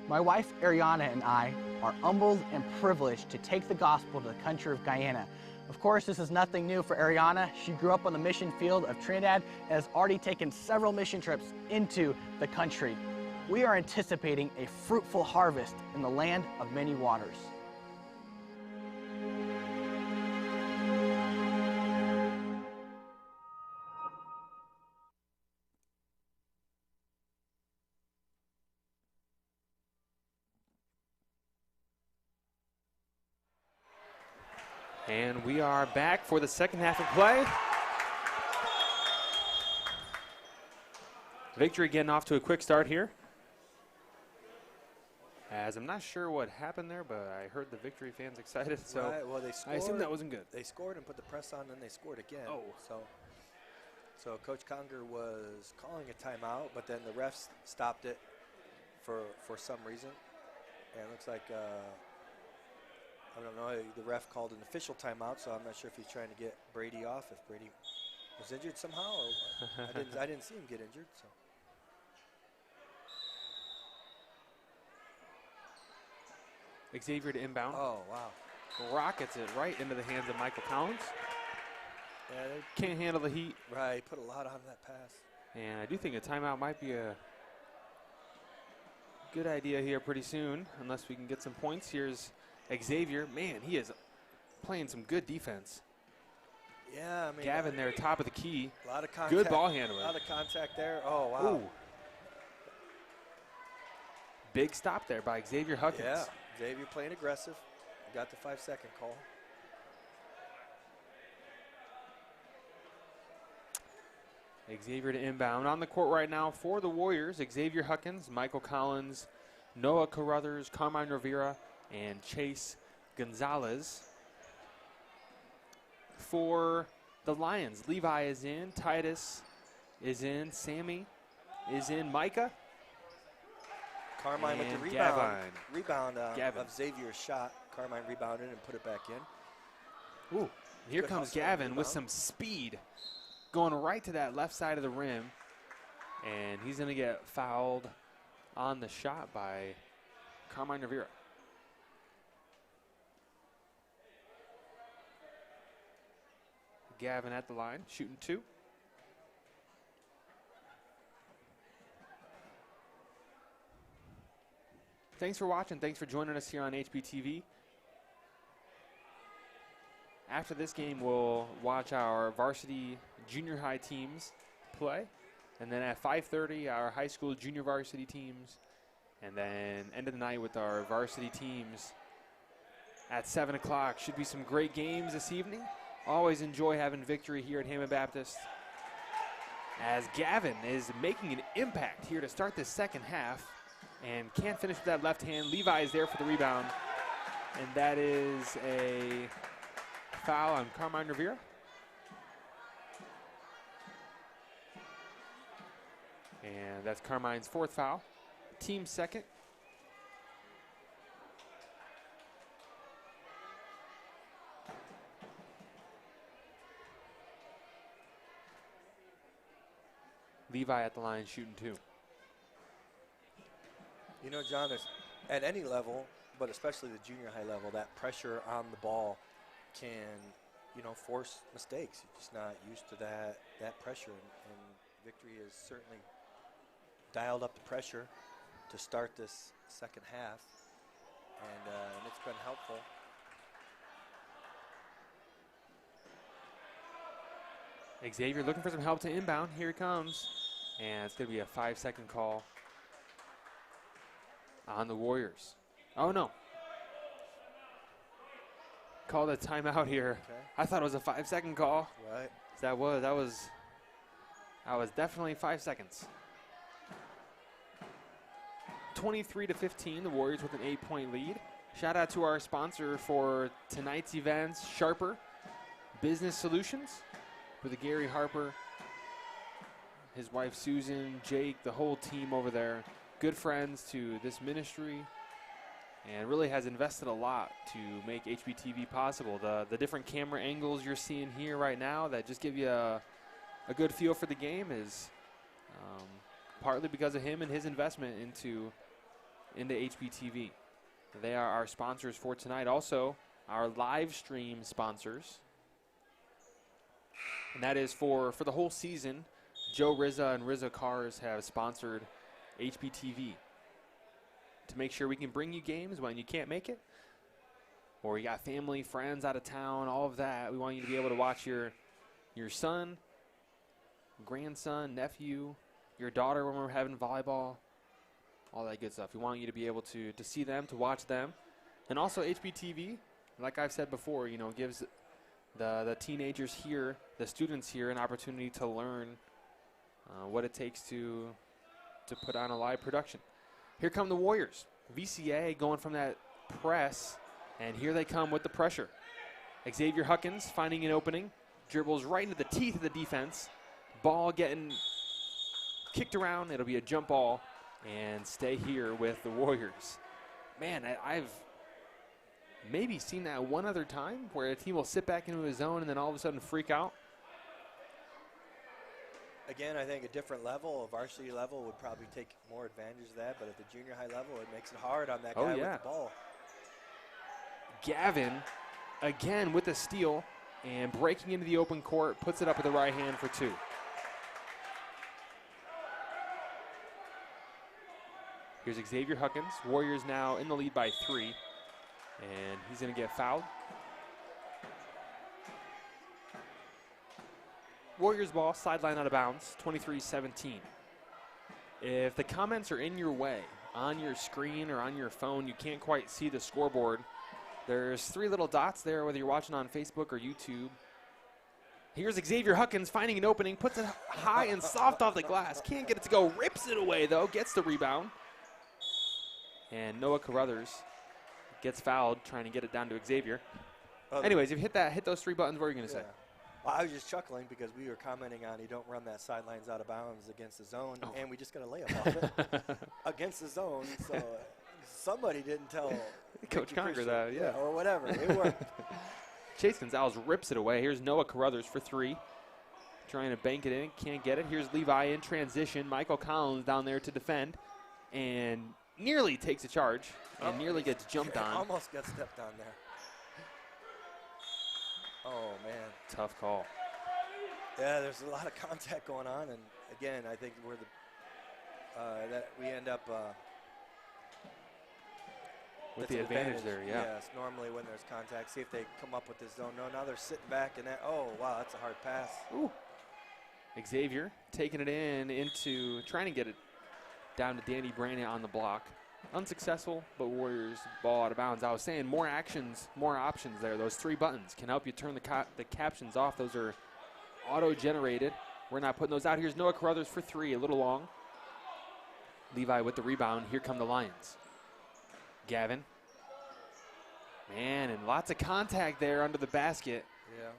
My wife Ariana and I are humbled and privileged to take the gospel to the country of Guyana. Of course, this is nothing new for Ariana. She grew up on the mission field of Trinidad and has already taken several mission trips into the country. We are anticipating a fruitful harvest in the land of many waters. And we are back for the second half of play. Victory getting off to a quick start here. As I'm not sure what happened there, but I heard the Victory fans excited, so right, well, they scored, I assume that wasn't good. They scored and put the press on, then they scored again. Oh. So Coach Conger was calling a timeout, but then the refs stopped it for some reason. And it looks like, I don't know, the ref called an official timeout, so I'm not sure if he's trying to get Brady off, if Brady was injured somehow, or I didn't see him get injured. So. Xavier to inbound. Oh, wow. Rockets it right into the hands of Michael Collins. Yeah, Can't handle the heat. Right, put a lot on that pass. And I do think a timeout might be a good idea here pretty soon, unless we can get some points. Here's Xavier. Man, he is playing some good defense. Yeah, I mean. Gavin there, top of the key. A lot of contact. Good ball handling. A lot of contact there. Oh, wow. Ooh. Big stop there by Xavier Huckins. Yeah, Xavier playing aggressive. Got the 5-second call. Xavier to inbound. On the court right now for the Warriors, Xavier Huckins, Michael Collins, Noah Carruthers, Carmine Rivera, and Chase Gonzalez. For the Lions, Levi is in, Titus is in, Sammy is in, Micah. Carmine with the and rebound. Gavin. Of Xavier's shot. Carmine rebounded and put it back in. Ooh, here Good comes hustle Gavin with rebound. some speed, going right to that left side of the rim, and he's going to get fouled on the shot by Carmine Rivera. Gavin at the line, shooting two. Thanks for watching. Thanks for joining us here on HBTV. After this game, we'll watch our varsity junior high teams play. And then at 5:30, our high school junior varsity teams. And then end of the night with our varsity teams at 7 o'clock. Should be some great games this evening. Always enjoy having victory here at Hammond Baptist. As Gavin is making an impact here to start this second half. And can't finish with that left hand. Levi is there for the rebound. And that is a foul on Carmine Rivera. And that's Carmine's fourth foul. Team second. Levi at the line shooting two. You know, John, at any level, but especially the junior high level, that pressure on the ball can force mistakes. You're just not used to that pressure. And Victory has certainly dialed up the pressure to start this second half, and it's been helpful. Xavier looking for some help to inbound. Here it comes. And it's going to be a 5-second call on the Warriors. Oh, no. Called a timeout here. Okay. I thought it was a 5-second call. Right. That was definitely 5 seconds. 23-15, the Warriors with an 8-point lead. Shout out to our sponsor for tonight's events, Sharper Business Solutions, with Gary Harper, his wife Susan, Jake, the whole team over there. Good friends to this ministry, and really has invested a lot to make HBTV possible. The different camera angles you're seeing here right now that just give you a good feel for the game is partly because of him and his investment into HBTV. They are our sponsors for tonight. Also, our live stream sponsors. And that is for the whole season. Joe Rizza and Rizza Cars have sponsored HBTV to make sure we can bring you games when you can't make it, or you got family, friends out of town, all of that. We want you to be able to watch your son, grandson, nephew, your daughter when we're having volleyball, all that good stuff. We want you to be able to see them, to watch them. And also HBTV, like I've said before, gives the teenagers here, the students here, an opportunity to learn what it takes to put on a live production. Here come the Warriors. VCA going from that press, and here they come with the pressure. Xavier Huckins finding an opening, dribbles right into the teeth of the defense. Ball getting kicked around. It'll be a jump ball and stay here with the Warriors. Man, I've maybe seen that one other time where a team will sit back into a zone and then all of a sudden freak out. Again, I think a different level, a varsity level, would probably take more advantage of that. But at the junior high level, it makes it hard on that guy with the ball. Gavin, again with the steal and breaking into the open court, puts it up with the right hand for two. Here's Xavier Huckins. Warriors now in the lead by 3. And he's going to get fouled. Warriors ball, sideline out of bounds, 23-17. If the comments are in your way, on your screen or on your phone, you can't quite see the scoreboard, there's 3 little dots there, whether you're watching on Facebook or YouTube. Here's Xavier Huckins finding an opening, puts it high and soft off the glass. Can't get it to go, rips it away though, gets the rebound. And Noah Carruthers gets fouled trying to get it down to Xavier. Anyways, if you hit those 3 buttons, what are you going to say? Well, I was just chuckling because we were commenting on you don't run that sidelines out of bounds against the zone, and we just got a layup off it against the zone. So somebody didn't tell Coach Conger that, yeah. Or whatever. It worked. Chase Gonzalez rips it away. Here's Noah Carruthers for 3. Trying to bank it in, can't get it. Here's Levi in transition. Michael Collins down there to defend and nearly takes a charge and nearly gets jumped on. Almost got stepped on there. Oh, man. Tough call. Yeah, there's a lot of contact going on, and again, I think we're that we end up with the advantage there, yeah. Yes, normally when there's contact, see if they come up with this zone. No, now they're sitting back, and that, oh, wow, that's a hard pass. Ooh. Xavier taking it into trying to get it down to Danny Brannon on the block. Unsuccessful, but Warriors ball out of bounds. I was saying more options there. Those 3 buttons can help you turn the captions off. Those are auto-generated. We're not putting those out. Here's Noah Carruthers for 3, a little long. Levi with the rebound. Here come the Lions. Gavin. Man, and lots of contact there under the basket. Yeah.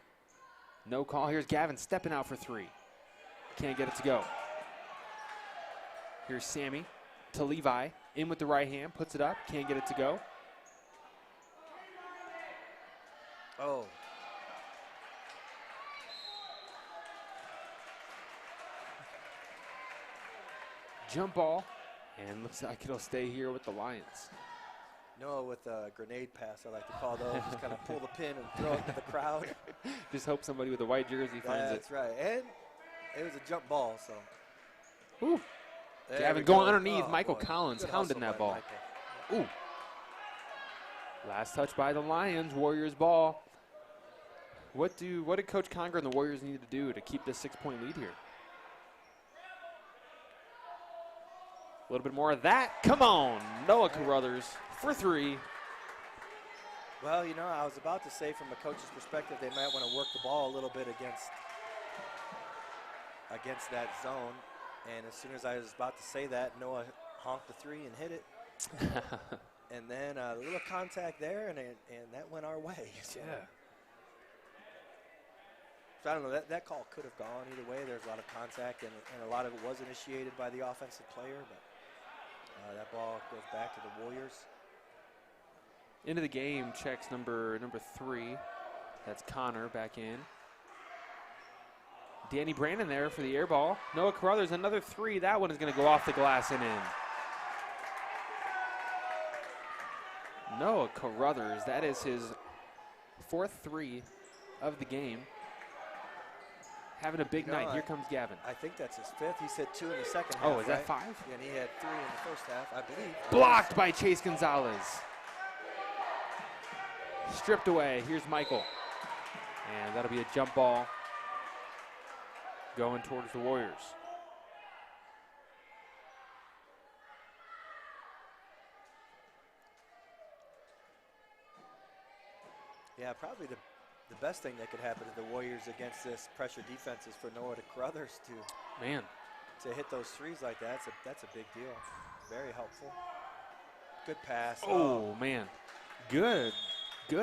No call. Here's Gavin stepping out for 3. Can't get it to go. Here's Sammy to Levi. In with the right hand, puts it up, can't get it to go. Oh. Jump ball, and looks like it'll stay here with the Lions. Noah with a grenade pass, I like to call those. Just kind of pull the pin and throw it to the crowd. Just hope somebody with a white jersey finds it. That's right. And it was a jump ball, so. Ooh. There Gavin we going go. underneath. Oh, Michael boy. Collins Good hounding hustle that by ball. Michael. Ooh. Last touch by the Lions. Warriors ball. What did Coach Conger and the Warriors need to do to keep this 6-point lead here? A little bit more of that. Come on. Noah Carruthers for 3. Well, you know, I was about to say from a coach's perspective, they might want to work the ball a little bit against that zone. And as soon as I was about to say that, Noah honked the 3 and hit it. And then a little contact there, and that went our way. So. Yeah. So I don't know, that call could have gone either way. There's a lot of contact, and a lot of it was initiated by the offensive player, but that ball goes back to the Warriors. Into the game checks number 3. That's Connor back in. Danny Brandon there for the air ball. Noah Carruthers, another 3. That one is going to go off the glass and in. Noah Carruthers, that is his 4th 3 of the game. Having a big night. Here comes Gavin. I think that's his 5th. He said 2 in the second half. Oh, is that right? 5? Yeah, and he had 3 in the first half, I believe. Blocked by Chase Gonzalez. Stripped away. Here's Michael. And that'll be a jump ball going towards the Warriors. Yeah, probably the best thing that could happen to the Warriors against this pressure defense is for Noah Carruthers to hit those 3s like that. That's a big deal. Very helpful. Good pass. Oh, man. Good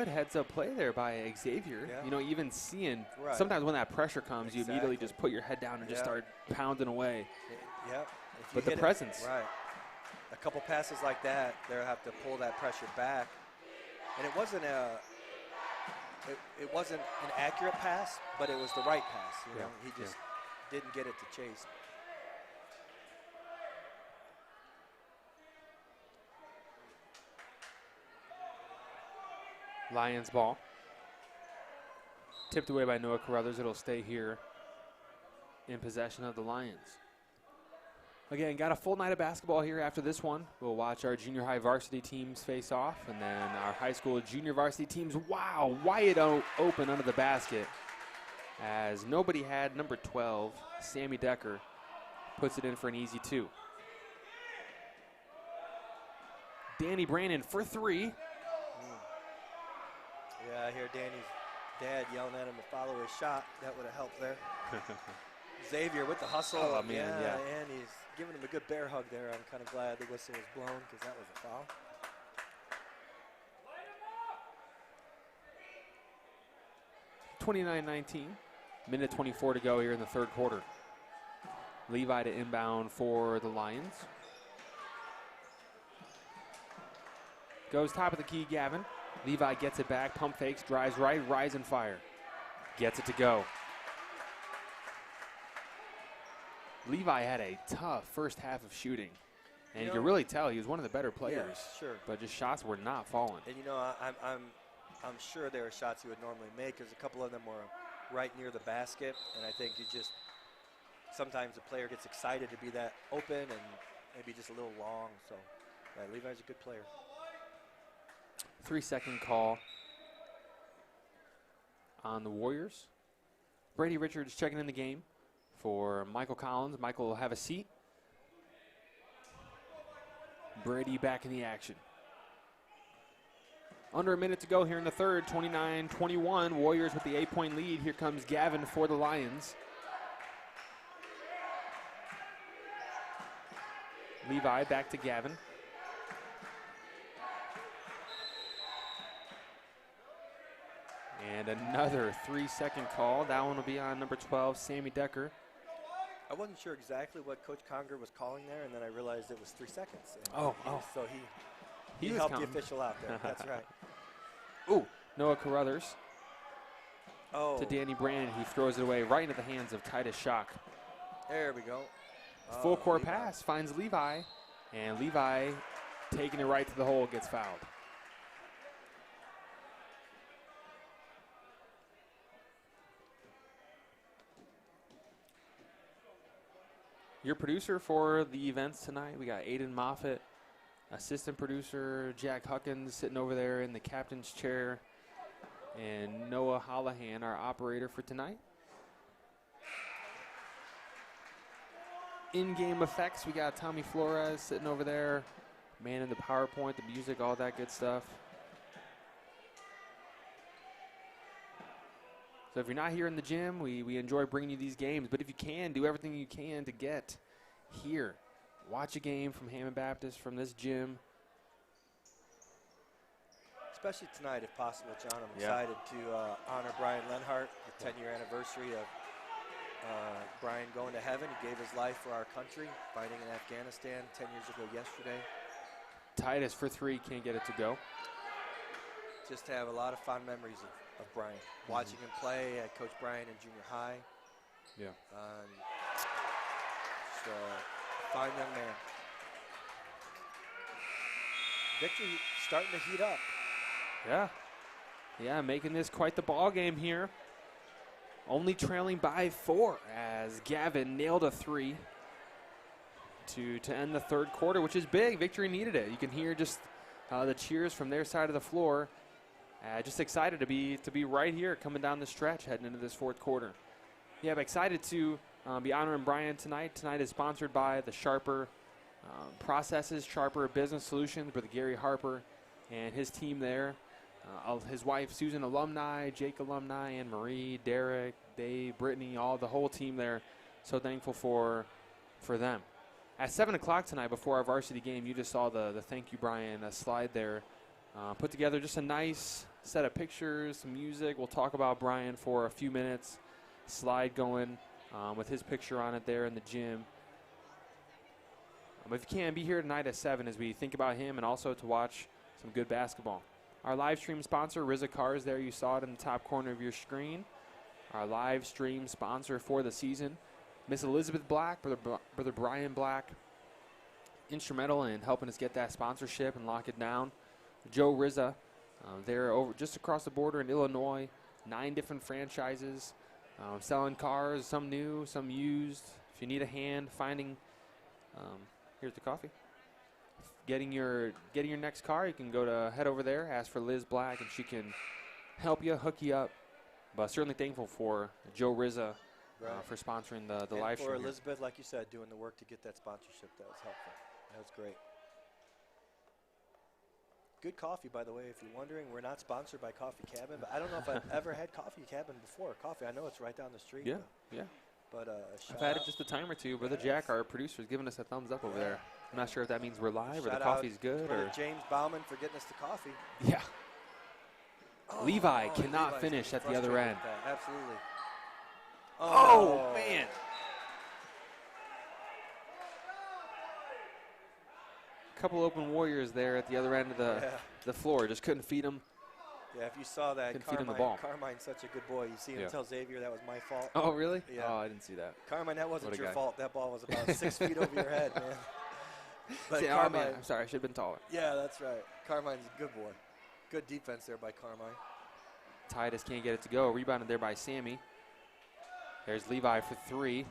heads up play there by Xavier. Yeah. You know, even seeing sometimes when that pressure comes, you immediately just put your head down and just start pounding away. Yep. But the presence. Right. A couple passes like that, they'll have to pull that pressure back. And it wasn't it wasn't an accurate pass, but it was the right pass. You know, he just didn't get it to Chase. Lions ball. Tipped away by Noah Carruthers. It'll stay here in possession of the Lions. Again, got a full night of basketball here after this one. We'll watch our junior high varsity teams face off, and then our high school junior varsity teams, wow, wide open under the basket, as nobody had number 12, Sammy Decker, puts it in for an easy 2. Danny Brandon for 3. Yeah, I hear Danny's dad yelling at him to follow his shot. That would have helped there. Xavier with the hustle. Oh, man, yeah. And he's giving him a good bear hug there. I'm kind of glad the whistle was blown because that was a foul. (29-19). Minute 24 to go here in the third quarter. Levi to inbound for the Lions. Goes top of the key, Gavin. Levi gets it back, pump fakes, drives right, rise and fire. Gets it to go. Levi had a tough first half of shooting. And you can really tell he was one of the better players. Yeah, sure. But just shots were not falling. And, you know, I'm sure there are shots he would normally make because a couple of them were right near the basket. And I think sometimes a player gets excited to be that open and maybe just a little long. So, yeah, Levi's a good player. 3-second call on the Warriors. Brady Richards checking in the game for Michael Collins. Michael will have a seat. Brady back in the action. Under a minute to go here in the third, 29-21. Warriors with the 8-point lead. Here comes Gavin for the Lions. Levi back to Gavin. And another 3-second call. That one will be on number 12, Sammy Decker. I wasn't sure exactly what Coach Conger was calling there, and then I realized it was 3 seconds. And So he helped counting. the official out there. That's right. Ooh, Noah Carruthers Oh, to Danny Brandon, who throws it away right into the hands of Titus Schock. there we go. Full Oh, court Levi. pass finds Levi, and Levi taking it right to the hole gets fouled. your producer for the events tonight. We got Aiden Moffitt, assistant producer Jack Huckins sitting over there in the captain's chair, and Noah Hollahan, our operator for tonight. In-game effects, we got Tommy Flores sitting over there, manning the PowerPoint, the music, all that good stuff. So if you're not here in the gym, we enjoy bringing you these games. But if you can, do everything you can to get here. Watch a game from Hammond Baptist, from this gym. Especially tonight, if possible, John. I'm excited to honor Brian Lenhart, the 10-year anniversary of Brian going to heaven. He gave his life for our country, fighting in Afghanistan 10 years ago yesterday. Titus for 3, can't get it to go. Just have a lot of fond memories of Brian. Watching him play at Coach Brian in junior high. Yeah. Just a fine young man. Victory starting to heat up. Yeah, making this quite the ball game here. Only trailing by 4 as Gavin nailed a 3 to end the third quarter, which is big. Victory needed it. You can hear just the cheers from their side of the floor. Just excited to be right here coming down the stretch heading into this fourth quarter. Yeah, I'm excited to be honoring Brian tonight. Tonight is sponsored by the Sharper Processes, Sharper Business Solutions, with Gary Harper and his team there. His wife, Susan, alumni, Jake alumni, Anne Marie, Derek, Dave, Brittany, the whole team there. So thankful for them. At 7 o'clock tonight, before our varsity game, you just saw the thank you, Brian, slide there. Put together just a nice set of pictures, some music. We'll talk about Brian for a few minutes. Slide going with his picture on it there in the gym. If you can, be here tonight at 7 as we think about him and also to watch some good basketball. Our live stream sponsor, Rizza Cars, there you saw it in the top corner of your screen. Our live stream sponsor for the season, Miss Elizabeth Black, Brother Brian Black, instrumental in helping us get that sponsorship and lock it down. Joe Rizza, they're over just across the border in Illinois, 9 different franchises, selling cars, some new, some used. If you need a hand finding, here's the coffee. Getting your next car, you can head over there, ask for Liz Black, and she can help you, hook you up. But certainly thankful for Joe Rizza for sponsoring the live stream. For Elizabeth, like you said, doing the work to get that sponsorship, that was helpful. That was great. Good coffee, by the way. If you're wondering, we're not sponsored by Coffee Cabin, but I don't know if I've ever had Coffee Cabin before. Coffee, I know it's right down the street. Yeah. But I've had it just a time or two. Brother Jack, our producer, is giving us a thumbs up over there. I'm not sure if that means we're live or the coffee's good. Or James Bauman for getting us the coffee. Yeah. Levi cannot Levi's finish at the other end. Absolutely. Oh, man. Couple open Warriors there at the other end of the floor. Just couldn't feed them. Yeah, if you saw that, Couldn't feed him the ball. Carmine's such a good boy. You see him tell Xavier that was my fault. Oh, really? Yeah. Oh, I didn't see that. Carmine, that wasn't your fault. That ball was about 6 feet over your head, man. But Say, Carmine, man, I'm sorry. I should have been taller. Yeah, that's right. Carmine's a good boy. Good defense there by Carmine. Titus can't get it to go. Rebounded there by Sammy. There's Levi for 3.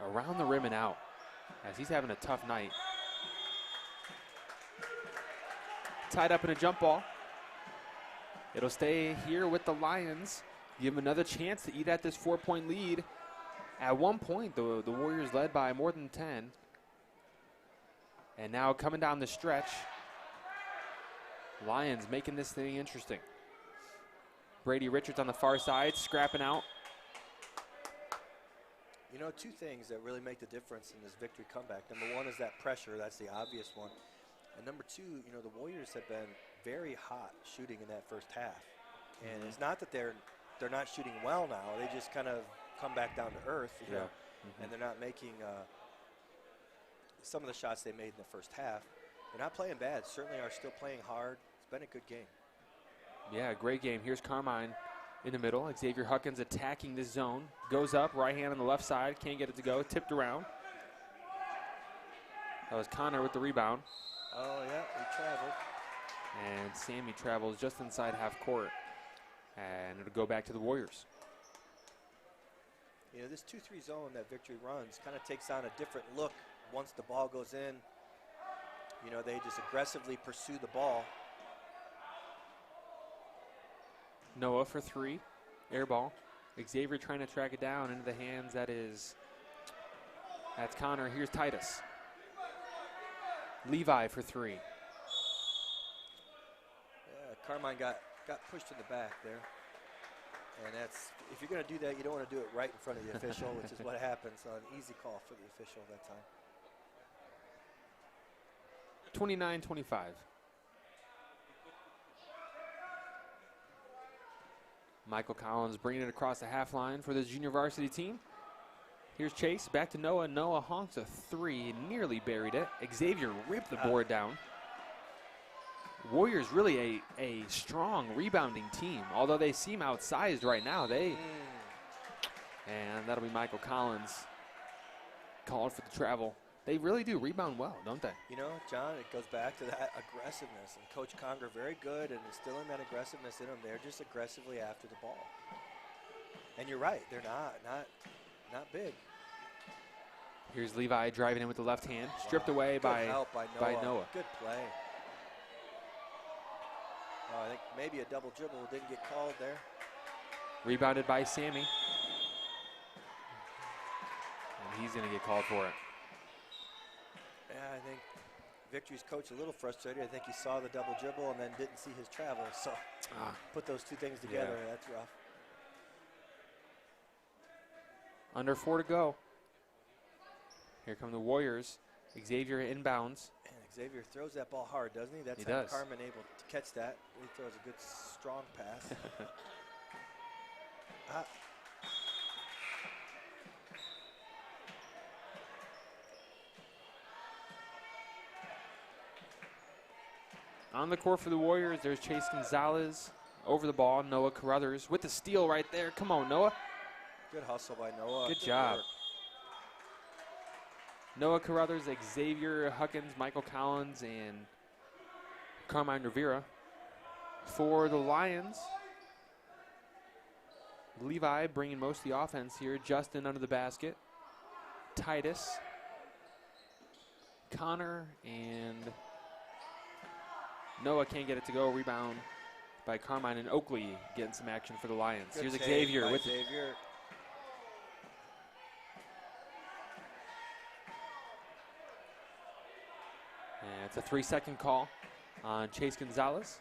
Around the rim and out as he's having a tough night. Tied up in a jump ball. It'll stay here with the Lions. Give them another chance to eat at this 4-point lead. At one point, the Warriors led by more than 10. And now coming down the stretch, Lions making this thing interesting. Brady Richards on the far side, scrapping out. You know, 2 things that really make the difference in this victory comeback. Number 1 is that pressure. That's the obvious one. And number 2, you know, the Warriors have been very hot shooting in that first half. And it's not that they're not shooting well now. They just kind of come back down to earth, you know, and they're not making some of the shots they made in the first half. They're not playing bad. Certainly are still playing hard. It's been a good game. Yeah, great game. Here's Carmine in the middle. Xavier Huckins attacking this zone. Goes up, right hand on the left side. Can't get it to go. Tipped around. That was Connor with the rebound. Oh, yeah, he traveled. And Sammy travels just inside half court. And it'll go back to the Warriors. You know, this 2-3 zone that Victory runs kind of takes on a different look once the ball goes in. You know, they just aggressively pursue the ball. Noah for 3, air ball. Xavier trying to track it down into the hands. That's Connor. Here's Titus. Levi for 3. Yeah, Carmine got pushed in the back there. And that's, if you're going to do that, you don't want to do it right in front of the official, which is what happens. So an easy call for the official that time. 29-25. Michael Collins bringing it across the half line for the junior varsity team. Here's Chase, back to Noah. Noah honks a 3, nearly buried it. Xavier ripped the board down. Warriors really a strong rebounding team, although they seem outsized right now. And that'll be Michael Collins called for the travel. They really do rebound well, don't they? You know, John, it goes back to that aggressiveness. And Coach Conger, very good at instilling that aggressiveness in them. They're just aggressively after the ball. And you're right, they're not big. Here's Levi driving in with the left hand, stripped away by Noah. Good play. Oh, I think maybe a double dribble didn't get called there. Rebounded by Sammy. And he's going to get called for it. Yeah, I think Victory's coach a little frustrated. I think he saw the double dribble and then didn't see his travel. So put those two things together, that's rough. Under 4 to go. Here come the Warriors. Xavier inbounds. And Xavier throws that ball hard, doesn't he? That's He how does. Carmen able to catch that. He throws a good, strong pass. On the court for the Warriors, there's Chase Gonzalez over the ball. Noah Carruthers with the steal right there. Come on, Noah. Good hustle by Noah. Good job. work. Noah Carruthers, Xavier Huckins, Michael Collins, and Carmine Rivera. For the Lions, Levi bringing most of the offense here. Justin under the basket. Titus, Connor, and Noah can't get it to go. Rebound by Carmine, and Oakley getting some action for the Lions. Good Here's save Xavier by with Xavier. And it's a 3-second call on Chase Gonzalez.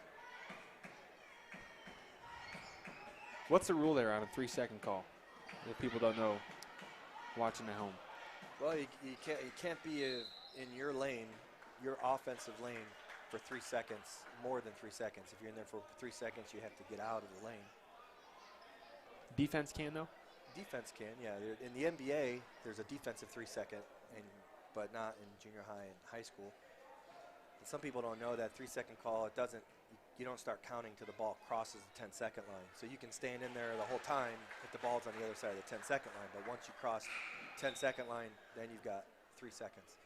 What's the rule there on a 3-second call? If people don't know, watching at home. Well, you can't be in your lane, your offensive lane, for 3 seconds, more than 3 seconds. If you're in there for 3 seconds, you have to get out of the lane. Defense can, though? Defense can, yeah. In the NBA, there's a defensive 3-second, but not in junior high and high school. And some people don't know that 3-second call, you don't start counting till the ball crosses the 10-second line. So you can stand in there the whole time if the ball's on the other side of the 10-second line. But once you cross 10-second line, then you've got 3 seconds.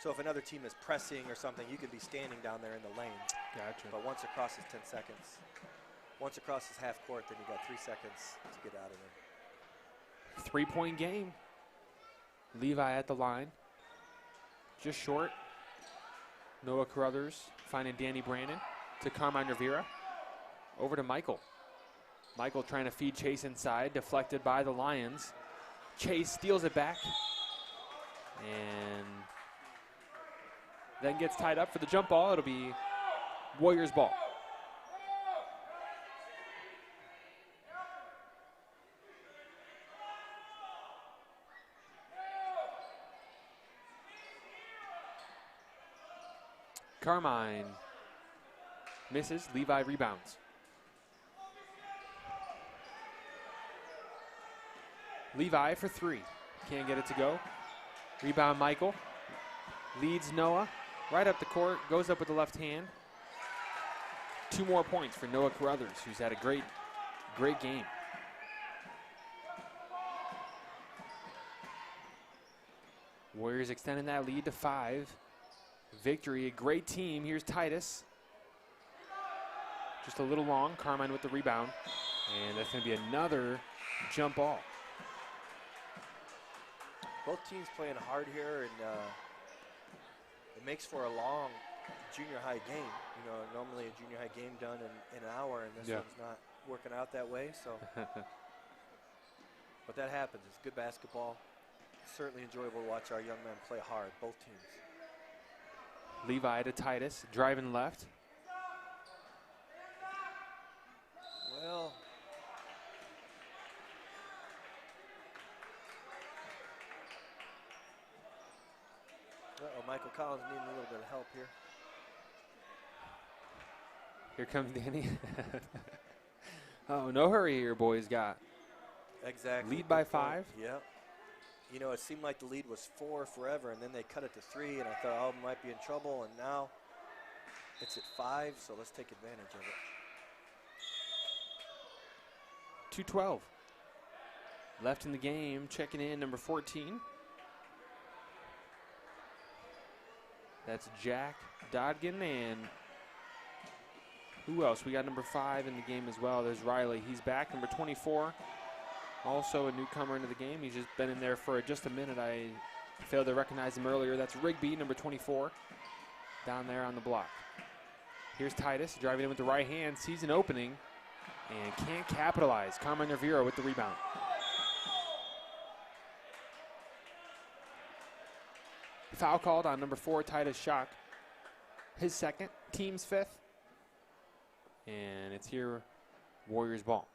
So if another team is pressing or something, you could be standing down there in the lane. Gotcha. But once it crosses 10 seconds, once it crosses half court, then you got 3 seconds to get out of there. 3-point game. Levi at the line. Just short. Noah Carruthers finding Danny Brandon to Carmine Rivera. Over to Michael. Michael trying to feed Chase inside, deflected by the Lions. Chase steals it back. And then gets tied up for the jump ball. It'll be Warriors ball. Carmine misses. Levi rebounds. Levi for 3. Can't get it to go. Rebound Michael. Leads Noah. Right up the court. Goes up with the left hand. 2 more points for Noah Carruthers, who's had a great game. Warriors extending that lead to 5. Victory, a great team. Here's Titus. Just a little long. Carmine with the rebound. And that's going to be another jump ball. Both teams playing hard here, and it makes for a long junior high game. You know, normally a junior high game done in an hour, and this one's not working out that way. So, but that happens. It's good basketball. Certainly enjoyable to watch our young men play hard, both teams. Levi to Titus, driving left. Well, Michael Collins needing a little bit of help here. Here comes Danny. Oh, no hurry here, boys. Got exactly. Lead by 5. Yep. You know, it seemed like the lead was 4 forever, and then they cut it to 3, and I thought, oh, might be in trouble, and now it's at 5, so let's take advantage of it. 2:12 left in the game. Checking in, number 14. That's Jack Dodgen, and who else? We got number 5 in the game as well. There's Riley. He's back, number 24. Also a newcomer into the game. He's just been in there for just a minute. I failed to recognize him earlier. That's Rigby, number 24, down there on the block. Here's Titus driving in with the right hand, sees an opening, and can't capitalize. Carmine Rivera with the rebound. Foul called on number 4, Titus Schock. His second, team's 5th. And it's here, Warriors ball.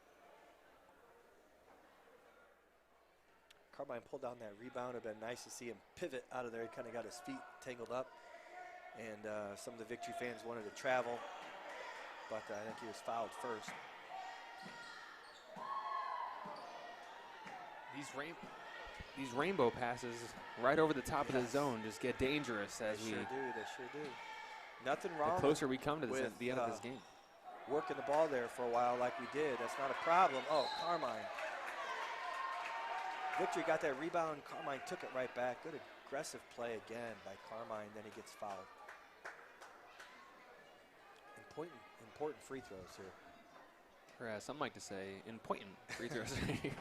Carmine pulled down that rebound. It would have been nice to see him pivot out of there. He kind of got his feet tangled up. And some of the Victory fans wanted to travel, but I think he was fouled first. These rainbow passes right over the top of the zone just get dangerous as They sure do. Nothing wrong. The closer we come to the end of this game. Working the ball there for a while like we did. That's not a problem. Oh, Carmine. Victory got that rebound. Carmine took it right back. Good aggressive play again by Carmine. Then he gets fouled. Important free throws here. Or as some like to say, important free throws here.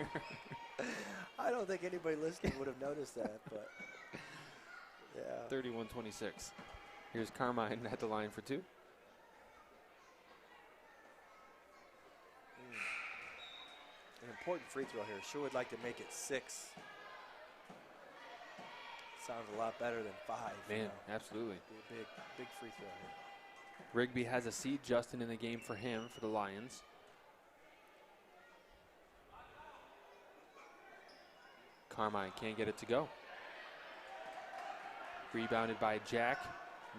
I don't think anybody listening would have noticed that, but yeah. 31-26. Here's Carmine at the line for 2. An important free throw here. Sure would like to make it 6. Sounds a lot better than 5. Man, you know. absolutely. Be a big free throw here. Rigby has a seat. Justin in the game for him for the Lions. Carmine can't get it to go. Rebounded by Jack.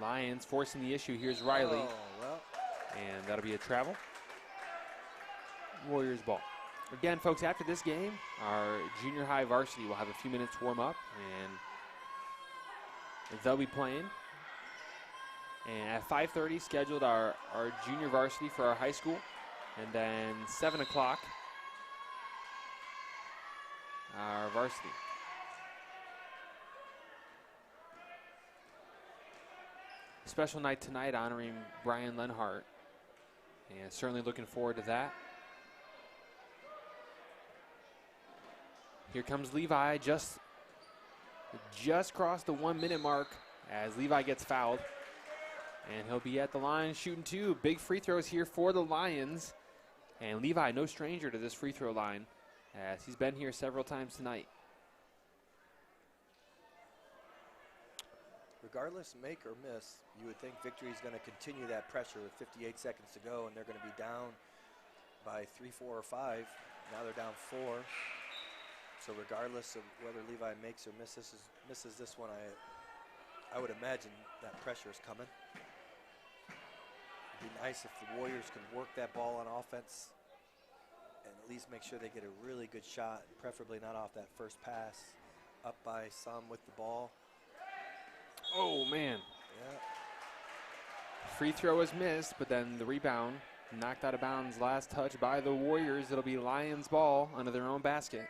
Lions forcing the issue. Here's Riley. Oh, well. And that'll be a travel. Warriors ball. Again, folks, after this game, our junior high varsity will have a few minutes to warm up, and they'll be playing. And at 5:30, scheduled our junior varsity for our high school. And then 7 o'clock, our varsity. Special night tonight honoring Brian Lenhart. And certainly looking forward to that. Here comes Levi, just crossed the 1 minute mark as Levi gets fouled. And he'll be at the line shooting 2. Big free throws here for the Lions. And Levi, no stranger to this free throw line, as he's been here several times tonight. Regardless, make or miss, you would think Victory is going to continue that pressure with 58 seconds to go, and they're going to be down by 3, 4, or 5. Now they're down 4. So regardless of whether Levi makes or misses this one, I would imagine that pressure is coming. It'd be nice if the Warriors can work that ball on offense and at least make sure they get a really good shot, and preferably not off that first pass. Up by some with the ball. Oh, man. Yeah. Free throw is missed, but then the rebound knocked out of bounds. Last touch by the Warriors. It'll be Lions ball under their own basket.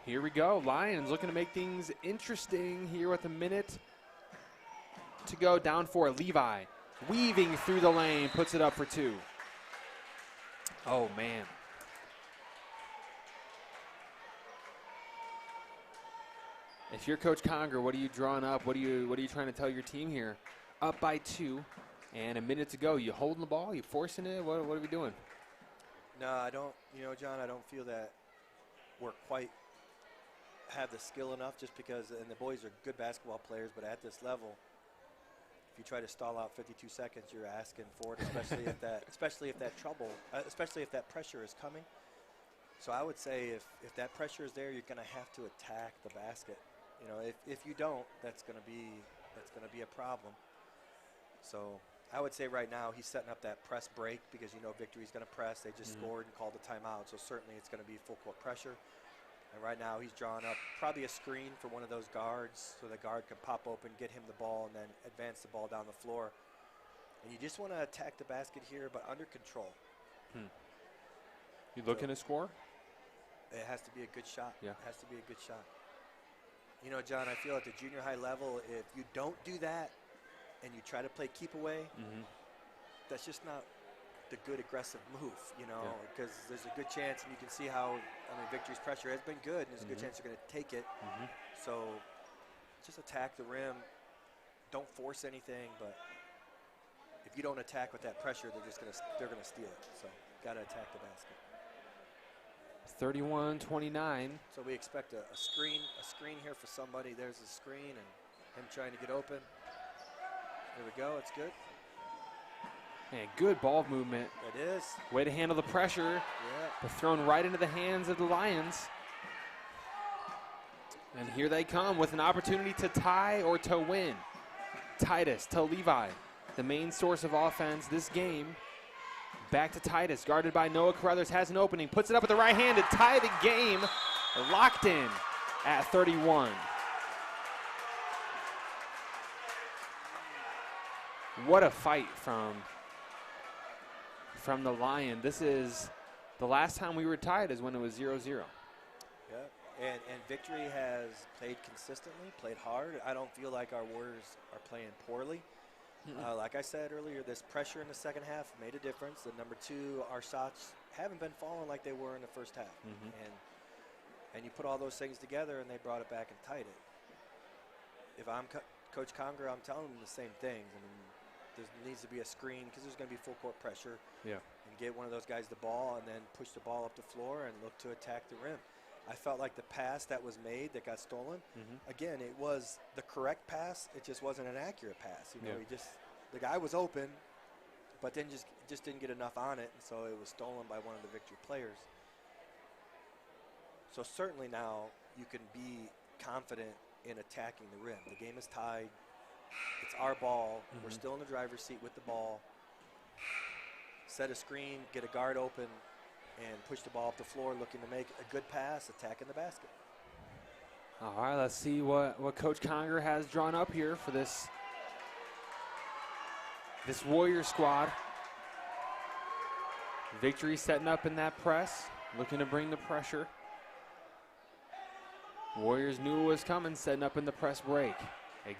Here we go. Lions looking to make things interesting here with a minute to go. Down 4. Levi weaving through the lane, puts it up for 2. Oh, man. If you're Coach Conger, what are you drawing up? What are you trying to tell your team here? Up by 2, and a minute to go. You holding the ball? You forcing it? What are we doing? No, I don't. You know, John, I don't feel that we're quite have the skill enough, just because, and the boys are good basketball players, but at this level, if you try to stall out 52 seconds, you're asking for it, especially if that pressure is coming. So I would say if that pressure is there, you're going to have to attack the basket. You know, if you don't, that's going to be a problem. So I would say right now he's setting up that press break, because you know Victory's going to press. They just scored and called a timeout, so certainly it's going to be full court pressure. And right now he's drawing up probably a screen for one of those guards, so the guard can pop open, get him the ball, and then advance the ball down the floor. And you just want to attack the basket here, but under control. You looking to score? It has to be a good shot. Yeah. It has to be a good shot. You know, John, I feel at the junior high level, if you don't do that and you try to play keep away, that's just not the good aggressive move, you know, because there's a good chance, and you can see how, Victory's pressure has been good, and there's a good chance you're going to take it. So just attack the rim. Don't force anything, but if you don't attack with that pressure, they're going to steal it. So got to attack the basket. 31-29. So we expect a screen here for somebody. There's a screen, and him trying to get open. There we go. It's good. And good ball movement. It is. Way to handle the pressure. Yeah. But thrown right into the hands of the Lions. And here they come with an opportunity to tie or to win. Titus to Levi, the main source of offense this game. Back to Titus, guarded by Noah Carruthers, has an opening, puts it up with the right hand to tie the game. Locked in at 31. What a fight from the Lion. This is the last time we were tied is when it was 0-0. Yeah, and Victory has played consistently, played hard. I don't feel like our Warriors are playing poorly. Like I said earlier, this pressure in the second half made a difference. And number 2, our shots haven't been falling like they were in the first half. And you put all those things together, and they brought it back and tied it. If I'm Coach Conger, I'm telling him the same thing. I mean, there needs to be a screen, because there's going to be full court pressure. Yeah. And get one of those guys the ball, and then push the ball up the floor and look to attack the rim. I felt like the pass that was made that got stolen, again, it was the correct pass. It just wasn't an accurate pass. You know, the guy was open, but then just didn't get enough on it, and so it was stolen by one of the Victory players. So certainly now you can be confident in attacking the rim. The game is tied. It's our ball. We're still in the driver's seat with the ball. Set a screen, get a guard open, and push the ball up the floor, looking to make a good pass, attacking the basket. All right, let's see what Coach Conger has drawn up here for this Warrior squad. Victory setting up in that press, looking to bring the pressure. Warriors knew it was coming, setting up in the press break.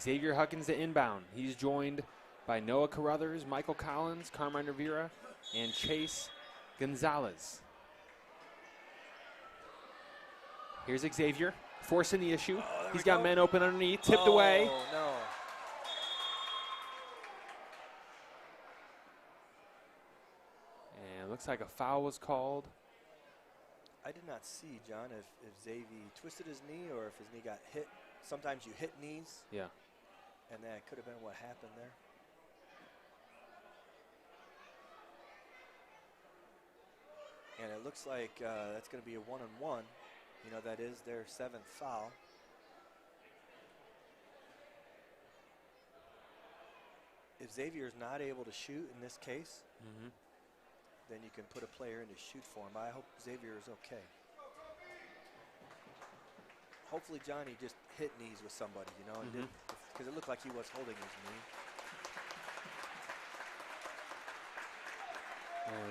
Xavier Huckins to inbound. He's joined by Noah Carruthers, Michael Collins, Carmine Rivera, and Chase Gonzalez. Here's Xavier, forcing the issue. He's got men open underneath, tipped away. No. And looks like a foul was called. I did not see, John, if Xavier twisted his knee or if his knee got hit. Sometimes you hit knees. Yeah. And that could have been what happened there. And it looks like that's going to be a 1-on-1. You know, that is their 7th foul. If Xavier's not able to shoot in this case, then you can put a player in to shoot for him. But I hope Xavier is okay. Hopefully Johnny just hit knees with somebody, you know, because it looked like he was holding his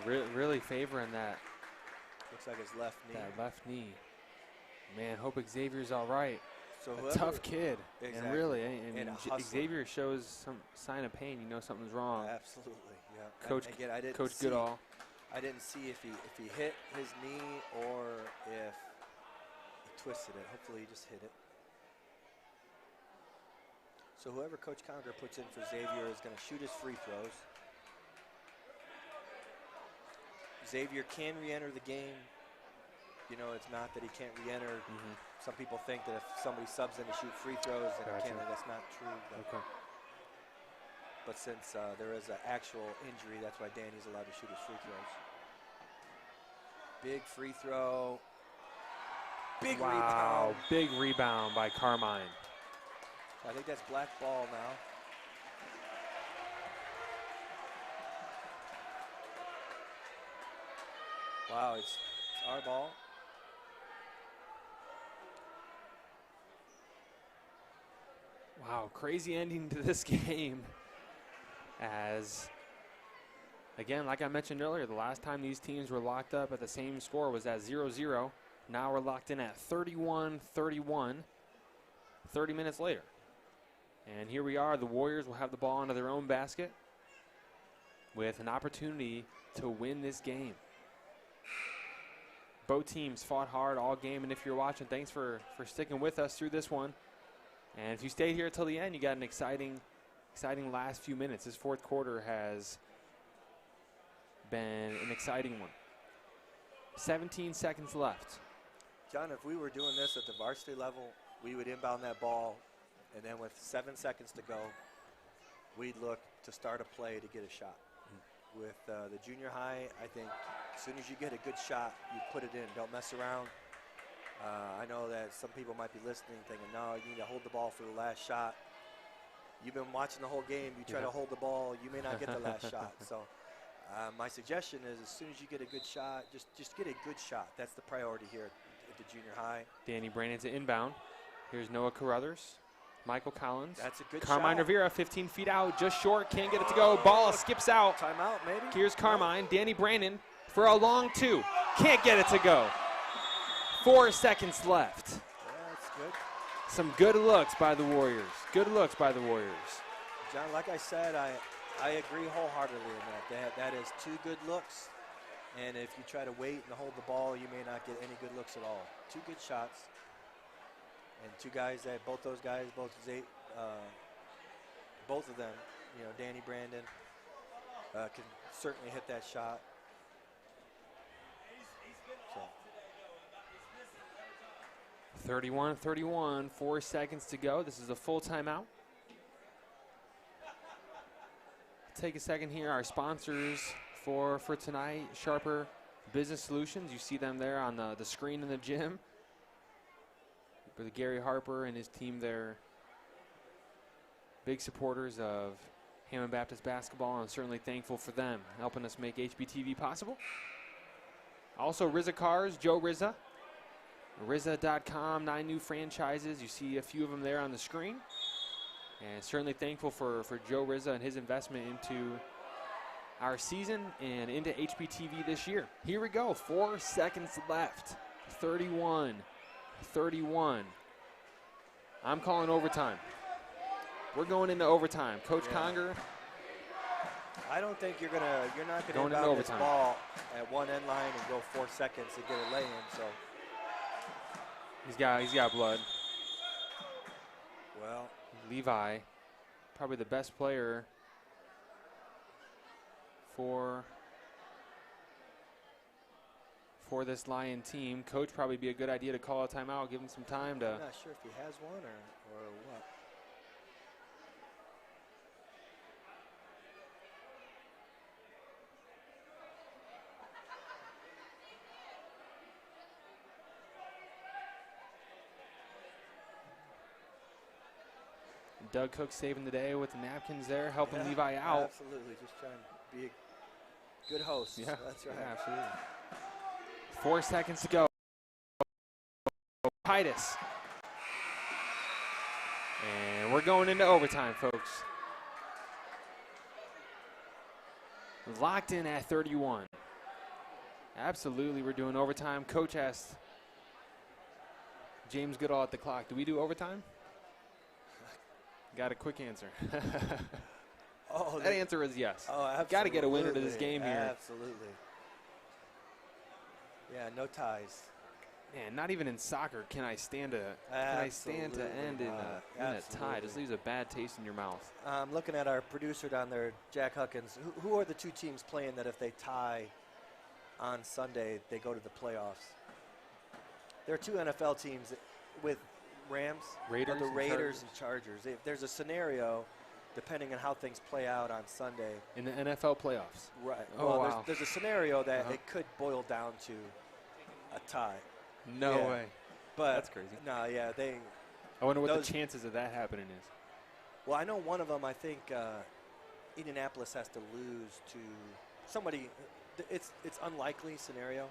knee. Really favoring that. Looks like his left knee. That left knee. Man, hope Xavier's all right. So a tough kid. Exactly. And really, and Xavier shows some sign of pain. You know something's wrong. Absolutely, yeah. Coach, again, I didn't Coach see, Goodall. I didn't see if he hit his knee or if he twisted it. Hopefully he just hit it. So whoever Coach Conger puts in for Xavier is going to shoot his free throws. Xavier can re-enter the game. You know, it's not that he can't re-enter. Some people think that if somebody subs in to shoot free throws, then he can't. That's not true. Okay. But since there is an actual injury, that's why Danny's allowed to shoot his free throws. Big free throw. Big rebound. Big rebound by Carmine. I think that's black ball now. Wow, it's our ball. Wow, crazy ending to this game. As, again, like I mentioned earlier, the last time these teams were locked up at the same score was at 0-0. Now we're locked in at 31-31, 30 minutes later. And here we are. The Warriors will have the ball into their own basket with an opportunity to win this game. Both teams fought hard all game, and if you're watching, thanks for sticking with us through this one. And if you stayed here till the end, you got an exciting last few minutes. This fourth quarter has been an exciting one. 17 seconds left. John, if we were doing this at the varsity level, we would inbound that ball, and then with 7 seconds to go, we'd look to start a play to get a shot. With the junior high, I think as soon as you get a good shot, you put it in. Don't mess around. I know that some people might be listening thinking, no, you need to hold the ball for the last shot. You've been watching the whole game. You try to hold the ball, you may not get the last shot. So my suggestion is as soon as you get a good shot, just get a good shot. That's the priority here at the junior high. Danny Brandon to inbound. Here's Noah Carruthers. Michael Collins. That's a good Carmine shot. Rivera, 15 feet out, just short, can't get it to go. Ball skips out. Timeout, maybe. Here's Carmine. Danny Brandon for a long two. Can't get it to go. 4 seconds left. Yeah, that's good. Some good looks by the Warriors. Good looks by the Warriors. John, like I said, I agree wholeheartedly in that. That is 2 good looks. And if you try to wait and hold the ball, you may not get any good looks at all. 2 good shots. And 2 guys that both of them, you know, Danny Brandon can certainly hit that shot. So. 31-31, 4 seconds to go. This is a full timeout. Take a second here. Our sponsors for tonight, Sharper Business Solutions. You see them there on the screen in the gym. With Gary Harper and his team there, big supporters of Hammond Baptist basketball, and I'm certainly thankful for them helping us make HBTV possible. Also, Rizza Cars, Joe Rizza, Rizza.com, 9 new franchises. You see a few of them there on the screen. And certainly thankful for Joe Rizza and his investment into our season and into HBTV this year. Here we go, 4 seconds left, 31. I'm calling overtime. We're going into overtime. Coach Conger. I don't think you're not gonna Going into inbound this overtime. ball at one end line and go 4 seconds to get a lay-in. So He's got blood. well, Levi, probably the best player for this Lion team. Coach probably be a good idea to call a timeout, give him some time to. I'm not sure if he has one or what. Doug Cook saving the day with the napkins there, helping Levi out. Absolutely, just trying to be a good host. Yeah, That's right. yeah, absolutely. 4 seconds to go. Titus. And we're going into overtime, folks. Locked in at 31. Absolutely, we're doing overtime. Coach asked James Goodall at the clock, do we do overtime? Got a quick answer. That answer is yes. Oh, absolutely. Got to get a winner to this game here. Absolutely. Yeah, no ties. Man, not even in soccer can I stand to end in a tie. Just leaves a bad taste in your mouth. I'm looking at our producer down there, Jack Huckins. Who are the two teams playing that if they tie on Sunday, they go to the playoffs? There are two NFL teams with Rams, Raiders, the and Raiders and Chargers. If there's a scenario, depending on how things play out on Sunday. In the NFL playoffs. Right. Oh, well, wow. there's a scenario that it could boil down to a tie. No way. But that's crazy. No, yeah, I wonder what the chances of that happening is. Well, I know one of them. I think Indianapolis has to lose to somebody. It's unlikely scenario.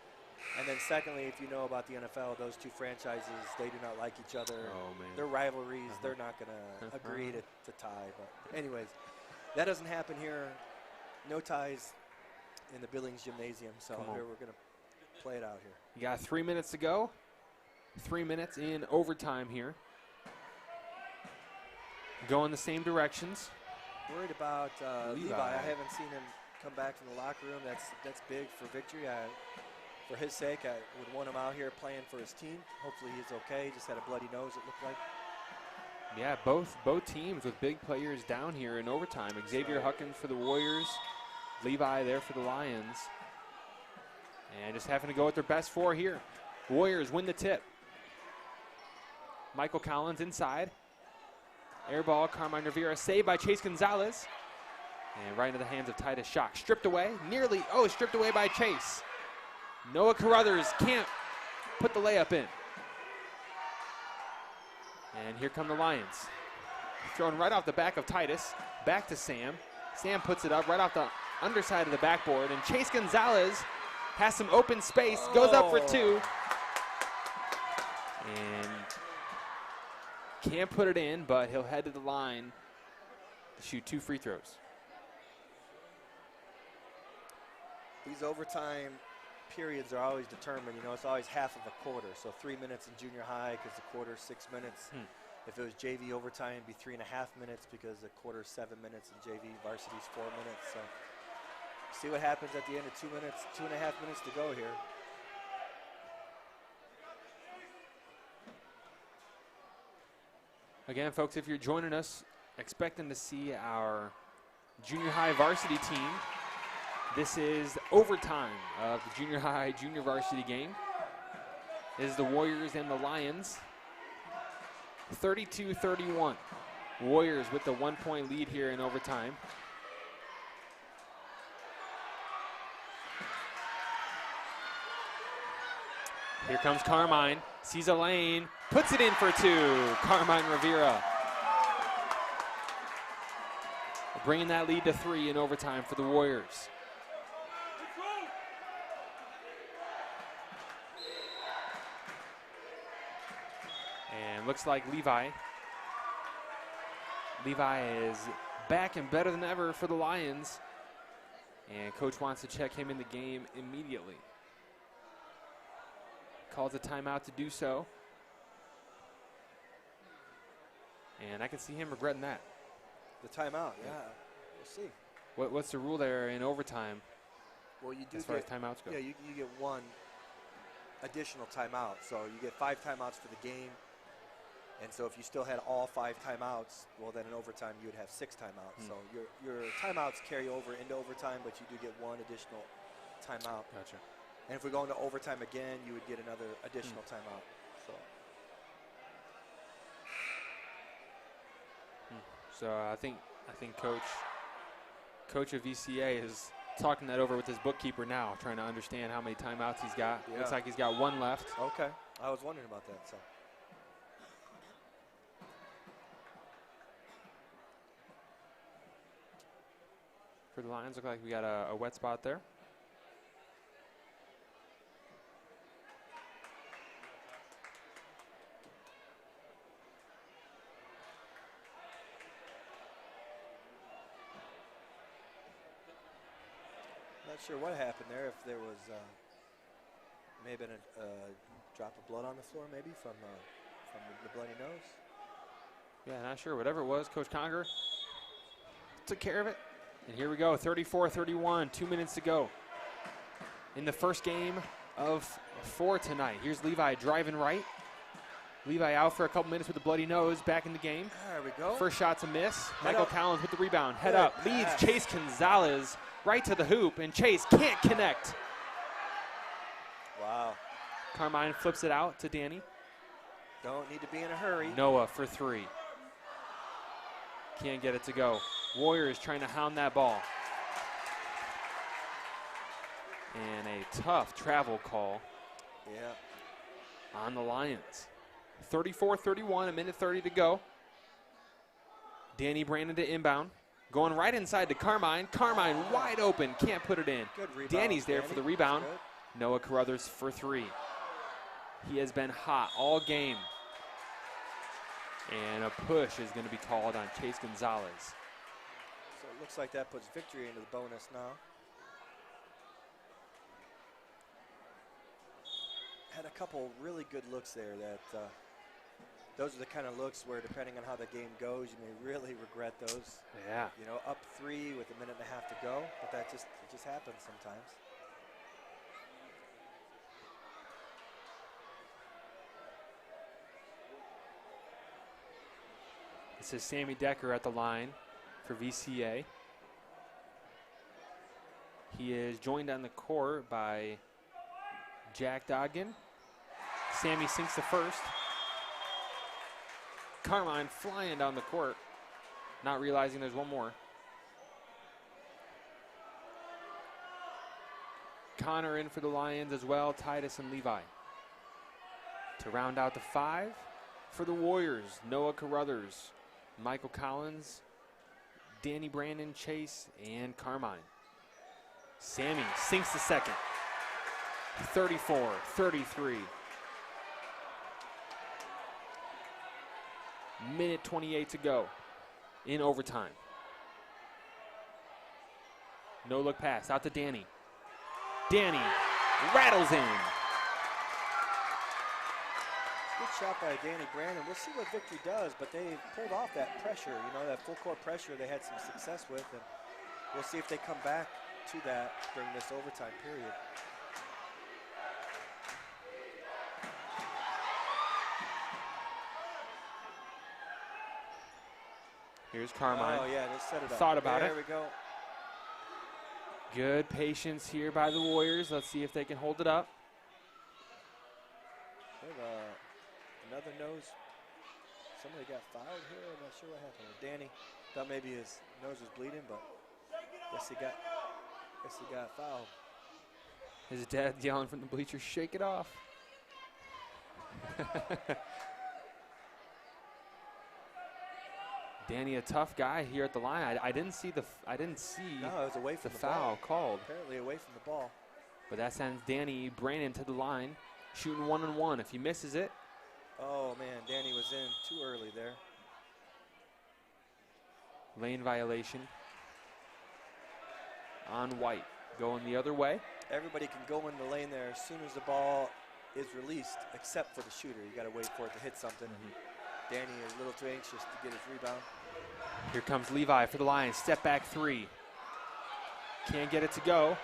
And then secondly, if you know about the NFL, those two franchises, they do not like each other. Oh, man. Their rivalries, they're not going to agree to tie. But anyways, that doesn't happen here. No ties in the Billings Gymnasium. So here we're going to play it out here. You got 3 minutes to go. 3 minutes in overtime here. Going the same directions. Worried about Levi. I haven't seen him come back from the locker room. That's big for victory. For his sake, I would want him out here playing for his team. Hopefully he's okay. He just had a bloody nose, it looked like. Yeah, both teams with big players down here in overtime. Xavier Huckins for the Warriors. Levi there for the Lions. And just having to go with their best four here. Warriors win the tip. Michael Collins inside. Air ball, Carmine Rivera saved by Chase Gonzalez. And right into the hands of Titus Schock. Stripped away, stripped away by Chase. Noah Carruthers can't put the layup in. And here come the Lions. Thrown right off the back of Titus, back to Sam. Sam puts it up right off the underside of the backboard, and Chase Gonzalez has some open space, goes up for two, and can't put it in, but he'll head to the line to shoot 2 free throws. These overtime periods are always determined. You know, it's always half of a quarter. So 3 minutes in junior high because the quarter is 6 minutes. If it was JV overtime, it'd be 3.5 minutes because the quarter is 7 minutes and JV varsity's 4 minutes. So see what happens at the end of 2 minutes, 2.5 minutes to go here. Again, folks, if you're joining us, expecting to see our junior high varsity team, this is overtime of the junior high, junior varsity game. This is the Warriors and the Lions. 32-31. Warriors with the 1-point lead here in overtime. Here comes Carmine, sees a lane, puts it in for 2. Carmine Rivera. Bringing that lead to 3 in overtime for the Warriors. And looks like Levi is back and better than ever for the Lions. And coach wants to check him in the game immediately. Calls a timeout to do so. And I can see him regretting that. The timeout, yeah. We'll see. What's the rule there in overtime? Well, you do as far as timeouts go. Yeah, you get 1 additional timeout. So you get 5 timeouts for the game. And so if you still had all 5 timeouts, well, then in overtime you would have 6 timeouts. So your timeouts carry over into overtime, but you do get 1 additional timeout. Gotcha. And if we go into overtime again, you would get another additional timeout. So I think Coach of VCA is talking that over with his bookkeeper now, trying to understand how many timeouts he's got. Yeah. Looks like he's got 1 left. Okay, I was wondering about that. So. For the Lions, look like we got a wet spot there. Not sure what happened there. If there was maybe a drop of blood on the floor, maybe from the bloody nose. Yeah, not sure. Whatever it was, Coach Conger took care of it. And here we go, 34-31, 2 minutes to go. In the first game of 4 tonight. Here's Levi driving right. Levi out for a couple minutes with a bloody nose, back in the game. There we go. First shot's a miss. Head Michael up. Collins with the rebound. Head Good up, leads pass. Chase Gonzalez right to the hoop, and Chase can't connect. Wow. Carmine flips it out to Danny. Don't need to be in a hurry. Noah for 3. Can't get it to go. Warriors trying to hound that ball. And a tough travel call Yeah. on the Lions. 34-31, a minute 30 to go. Danny Brandon to inbound. Going right inside to Carmine. Carmine wide open, can't put it in. Good rebound. Danny's there for the rebound. Good. Noah Carruthers for 3. He has been hot all game. And a push is going to be called on Chase Gonzalez. So it looks like that puts victory into the bonus now. Had a couple really good looks there that those are the kind of looks where depending on how the game goes, you may really regret those. Yeah. You know, up 3 with a minute and a half to go, but it just happens sometimes. This is Sammy Decker at the line for VCA. He is joined on the court by Jack Doggan. Sammy sinks the first. Carmine flying down the court, not realizing there's one more. Connor in for the Lions as well, Titus and Levi. To round out the 5 for the Warriors, Noah Carruthers, Michael Collins, Danny Brandon, Chase, and Carmine. Sammy sinks the second. 34-33. Minute 28 to go in overtime. No look pass out to Danny. Danny rattles in. Good shot by Danny Brandon. We'll see what Victory does, but they pulled off that pressure, you know, that full court pressure they had some success with, and we'll see if they come back to that during this overtime period. Here's Carmine. Oh, yeah, they set it up. Thought about there it. There we go. Good patience here by the Warriors. Let's see if they can hold it up. Another nose. Somebody got fouled here. I'm not sure what happened. Danny thought maybe his nose was bleeding, but guess he got fouled. His dad yelling from the bleachers, "Shake it off." Danny, a tough guy here at the line. I didn't see No, it was away from the the ball. foul called, Apparently away from the ball. but that sends Danny Brandon to the line, shooting 1-on-1. If he misses it, Oh, man, Danny was in too early there. lane violation on White. Going the other way. Everybody can go in the lane there as soon as the ball is released, except for the shooter. You got to wait for it to hit something. Danny is a little too anxious to get his rebound. Here comes Levi for the Lions. Step back 3. Can't get it to go.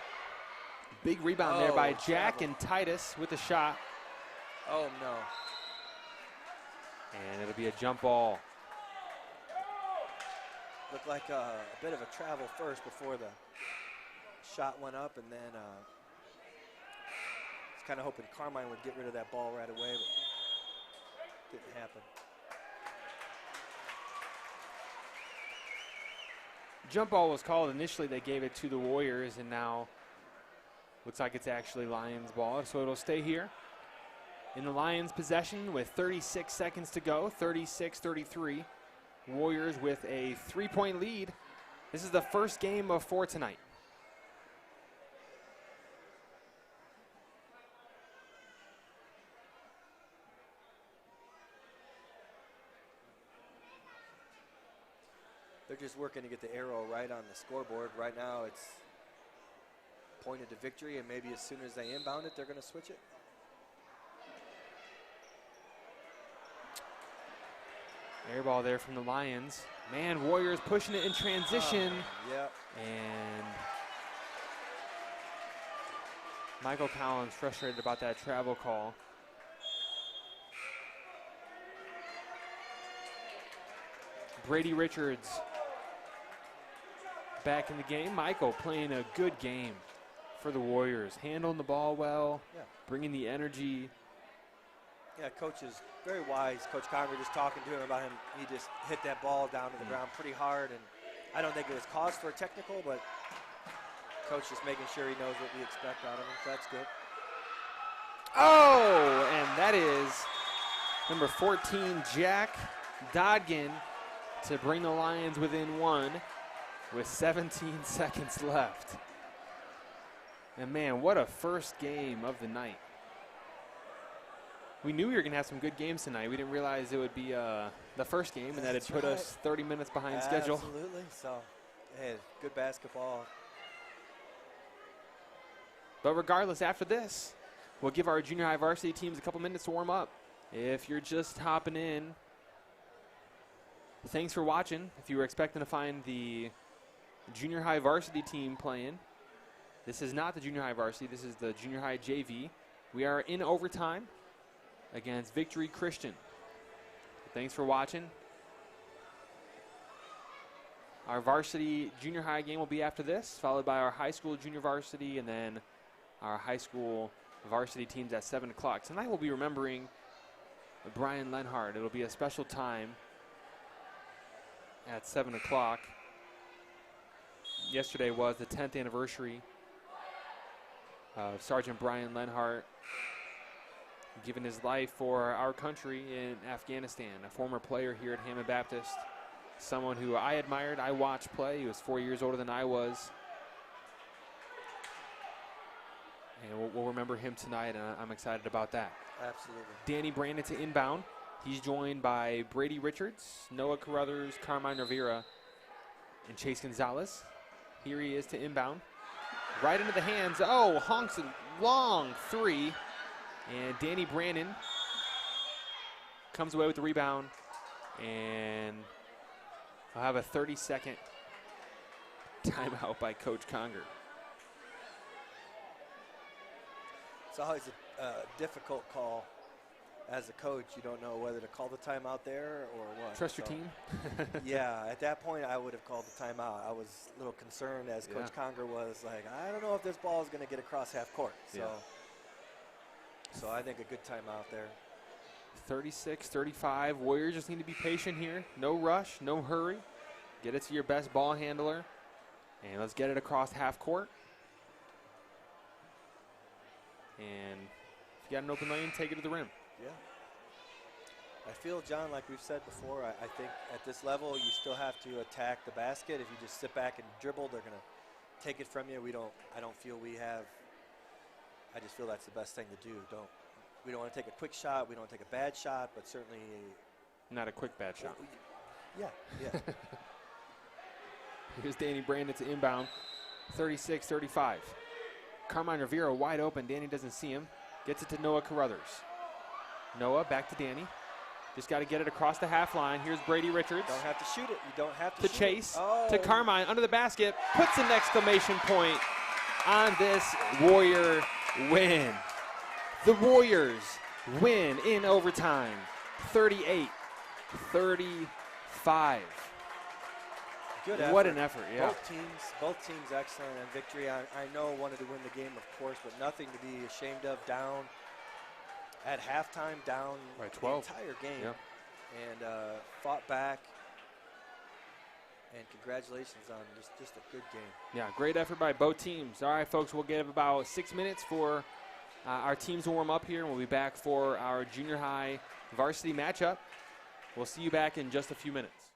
Big rebound there by Jack travel. and Titus with the shot. Oh, no. And it'll be a jump ball. Looked like a bit of a travel first before the shot went up, and then I was kind of hoping Carmine would get rid of that ball right away, but didn't happen. Jump ball was called. Initially, they gave it to the Warriors, and now looks like it's actually Lions ball, so it'll stay here. In the Lions' possession with 36 seconds to go, 36-33. Warriors with a 3-point lead. This is the first game of 4 tonight. They're just working to get the arrow right on the scoreboard. Right now, it's pointed to victory, and maybe as soon as they inbound it, they're going to switch it. Air ball there from the Lions. Man, Warriors pushing it in transition. Yep. And Michael Collins frustrated about that travel call. Brady Richards back in the game. Michael playing a good game for the Warriors, handling the ball well, bringing the energy. Yeah, coach is very wise. Coach Conger just talking to him about him. He just hit that ball down to the ground pretty hard, and I don't think it was cause for a technical, but coach just making sure he knows what we expect out of him. So that's good. Oh, and that is number 14, Jack Dodgen, to bring the Lions within one with 17 seconds left. And man, what a first game of the night. We knew we were going to have some good games tonight. We didn't realize it would be the first game, and that it put us 30 minutes behind schedule. Absolutely. So, hey, good basketball. But regardless, after this, we'll give our junior high varsity teams a couple minutes to warm up. If you're just hopping in, thanks for watching. If you were expecting to find the junior high varsity team playing, this is not the junior high varsity. This is the junior high JV. We are in overtime against Victory Christian. Thanks for watching. Our varsity junior high game will be after this, followed by our high school junior varsity, and then our high school varsity teams at 7 o'clock. Tonight we'll be remembering Brian Lenhart. It'll be a special time at 7 o'clock. Yesterday was the 10th anniversary of Sergeant Brian Lenhart giving his life for our country in Afghanistan, a former player here at Hammond Baptist, someone who I admired, I watched play. He was 4 years older than I was. And we'll remember him tonight, and I'm excited about that. Absolutely. Danny Brandon to inbound. He's joined by Brady Richards, Noah Carruthers, Carmine Rivera, and Chase Gonzalez. Here he is to inbound. Right into the hands. Oh, honks a long three. And Danny Brandon comes away with the rebound. And I'll have a 30-second timeout by Coach Conger. It's always a difficult call. As a coach, you don't know whether to call the timeout there or what. Trust your team? Yeah, at that point, I would have called the timeout. I was a little concerned, as Coach Conger was like, I don't know if this ball is going to get across half court. So I think a good timeout there. 36-35. Warriors just need to be patient here. No rush, no hurry. Get it to your best ball handler. And let's get it across half court. And if you got an open lane, take it to the rim. Yeah. I feel, John, like we've said before, I think at this level you still have to attack the basket. If you just sit back and dribble, they're going to take it from you. I don't feel we have. I just feel that's the best thing to do. We don't want to take a quick shot. We don't take a bad shot, but certainly not a quick bad shot. Yeah. Here's Danny Brandon to inbound. 36-35. Carmine Rivera wide open. Danny doesn't see him. Gets it to Noah Carruthers. Noah back to Danny. Just got to get it across the half line. Here's Brady Richards. Don't have to shoot it. You don't have to shoot Chase. It. Oh. To Carmine under the basket. Puts an exclamation point on this Warrior win. The Warriors win in overtime. 38-35. Good effort. What an effort, yeah. Both teams excellent, and Victory, I know, wanted to win the game, of course, but nothing to be ashamed of. Down at halftime, down by 12. The entire game, yep. And fought back. And congratulations on just a good game. Yeah, great effort by both teams. All right, folks, we'll give about 6 minutes for our teams to warm up here, and we'll be back for our junior high varsity matchup. We'll see you back in just a few minutes.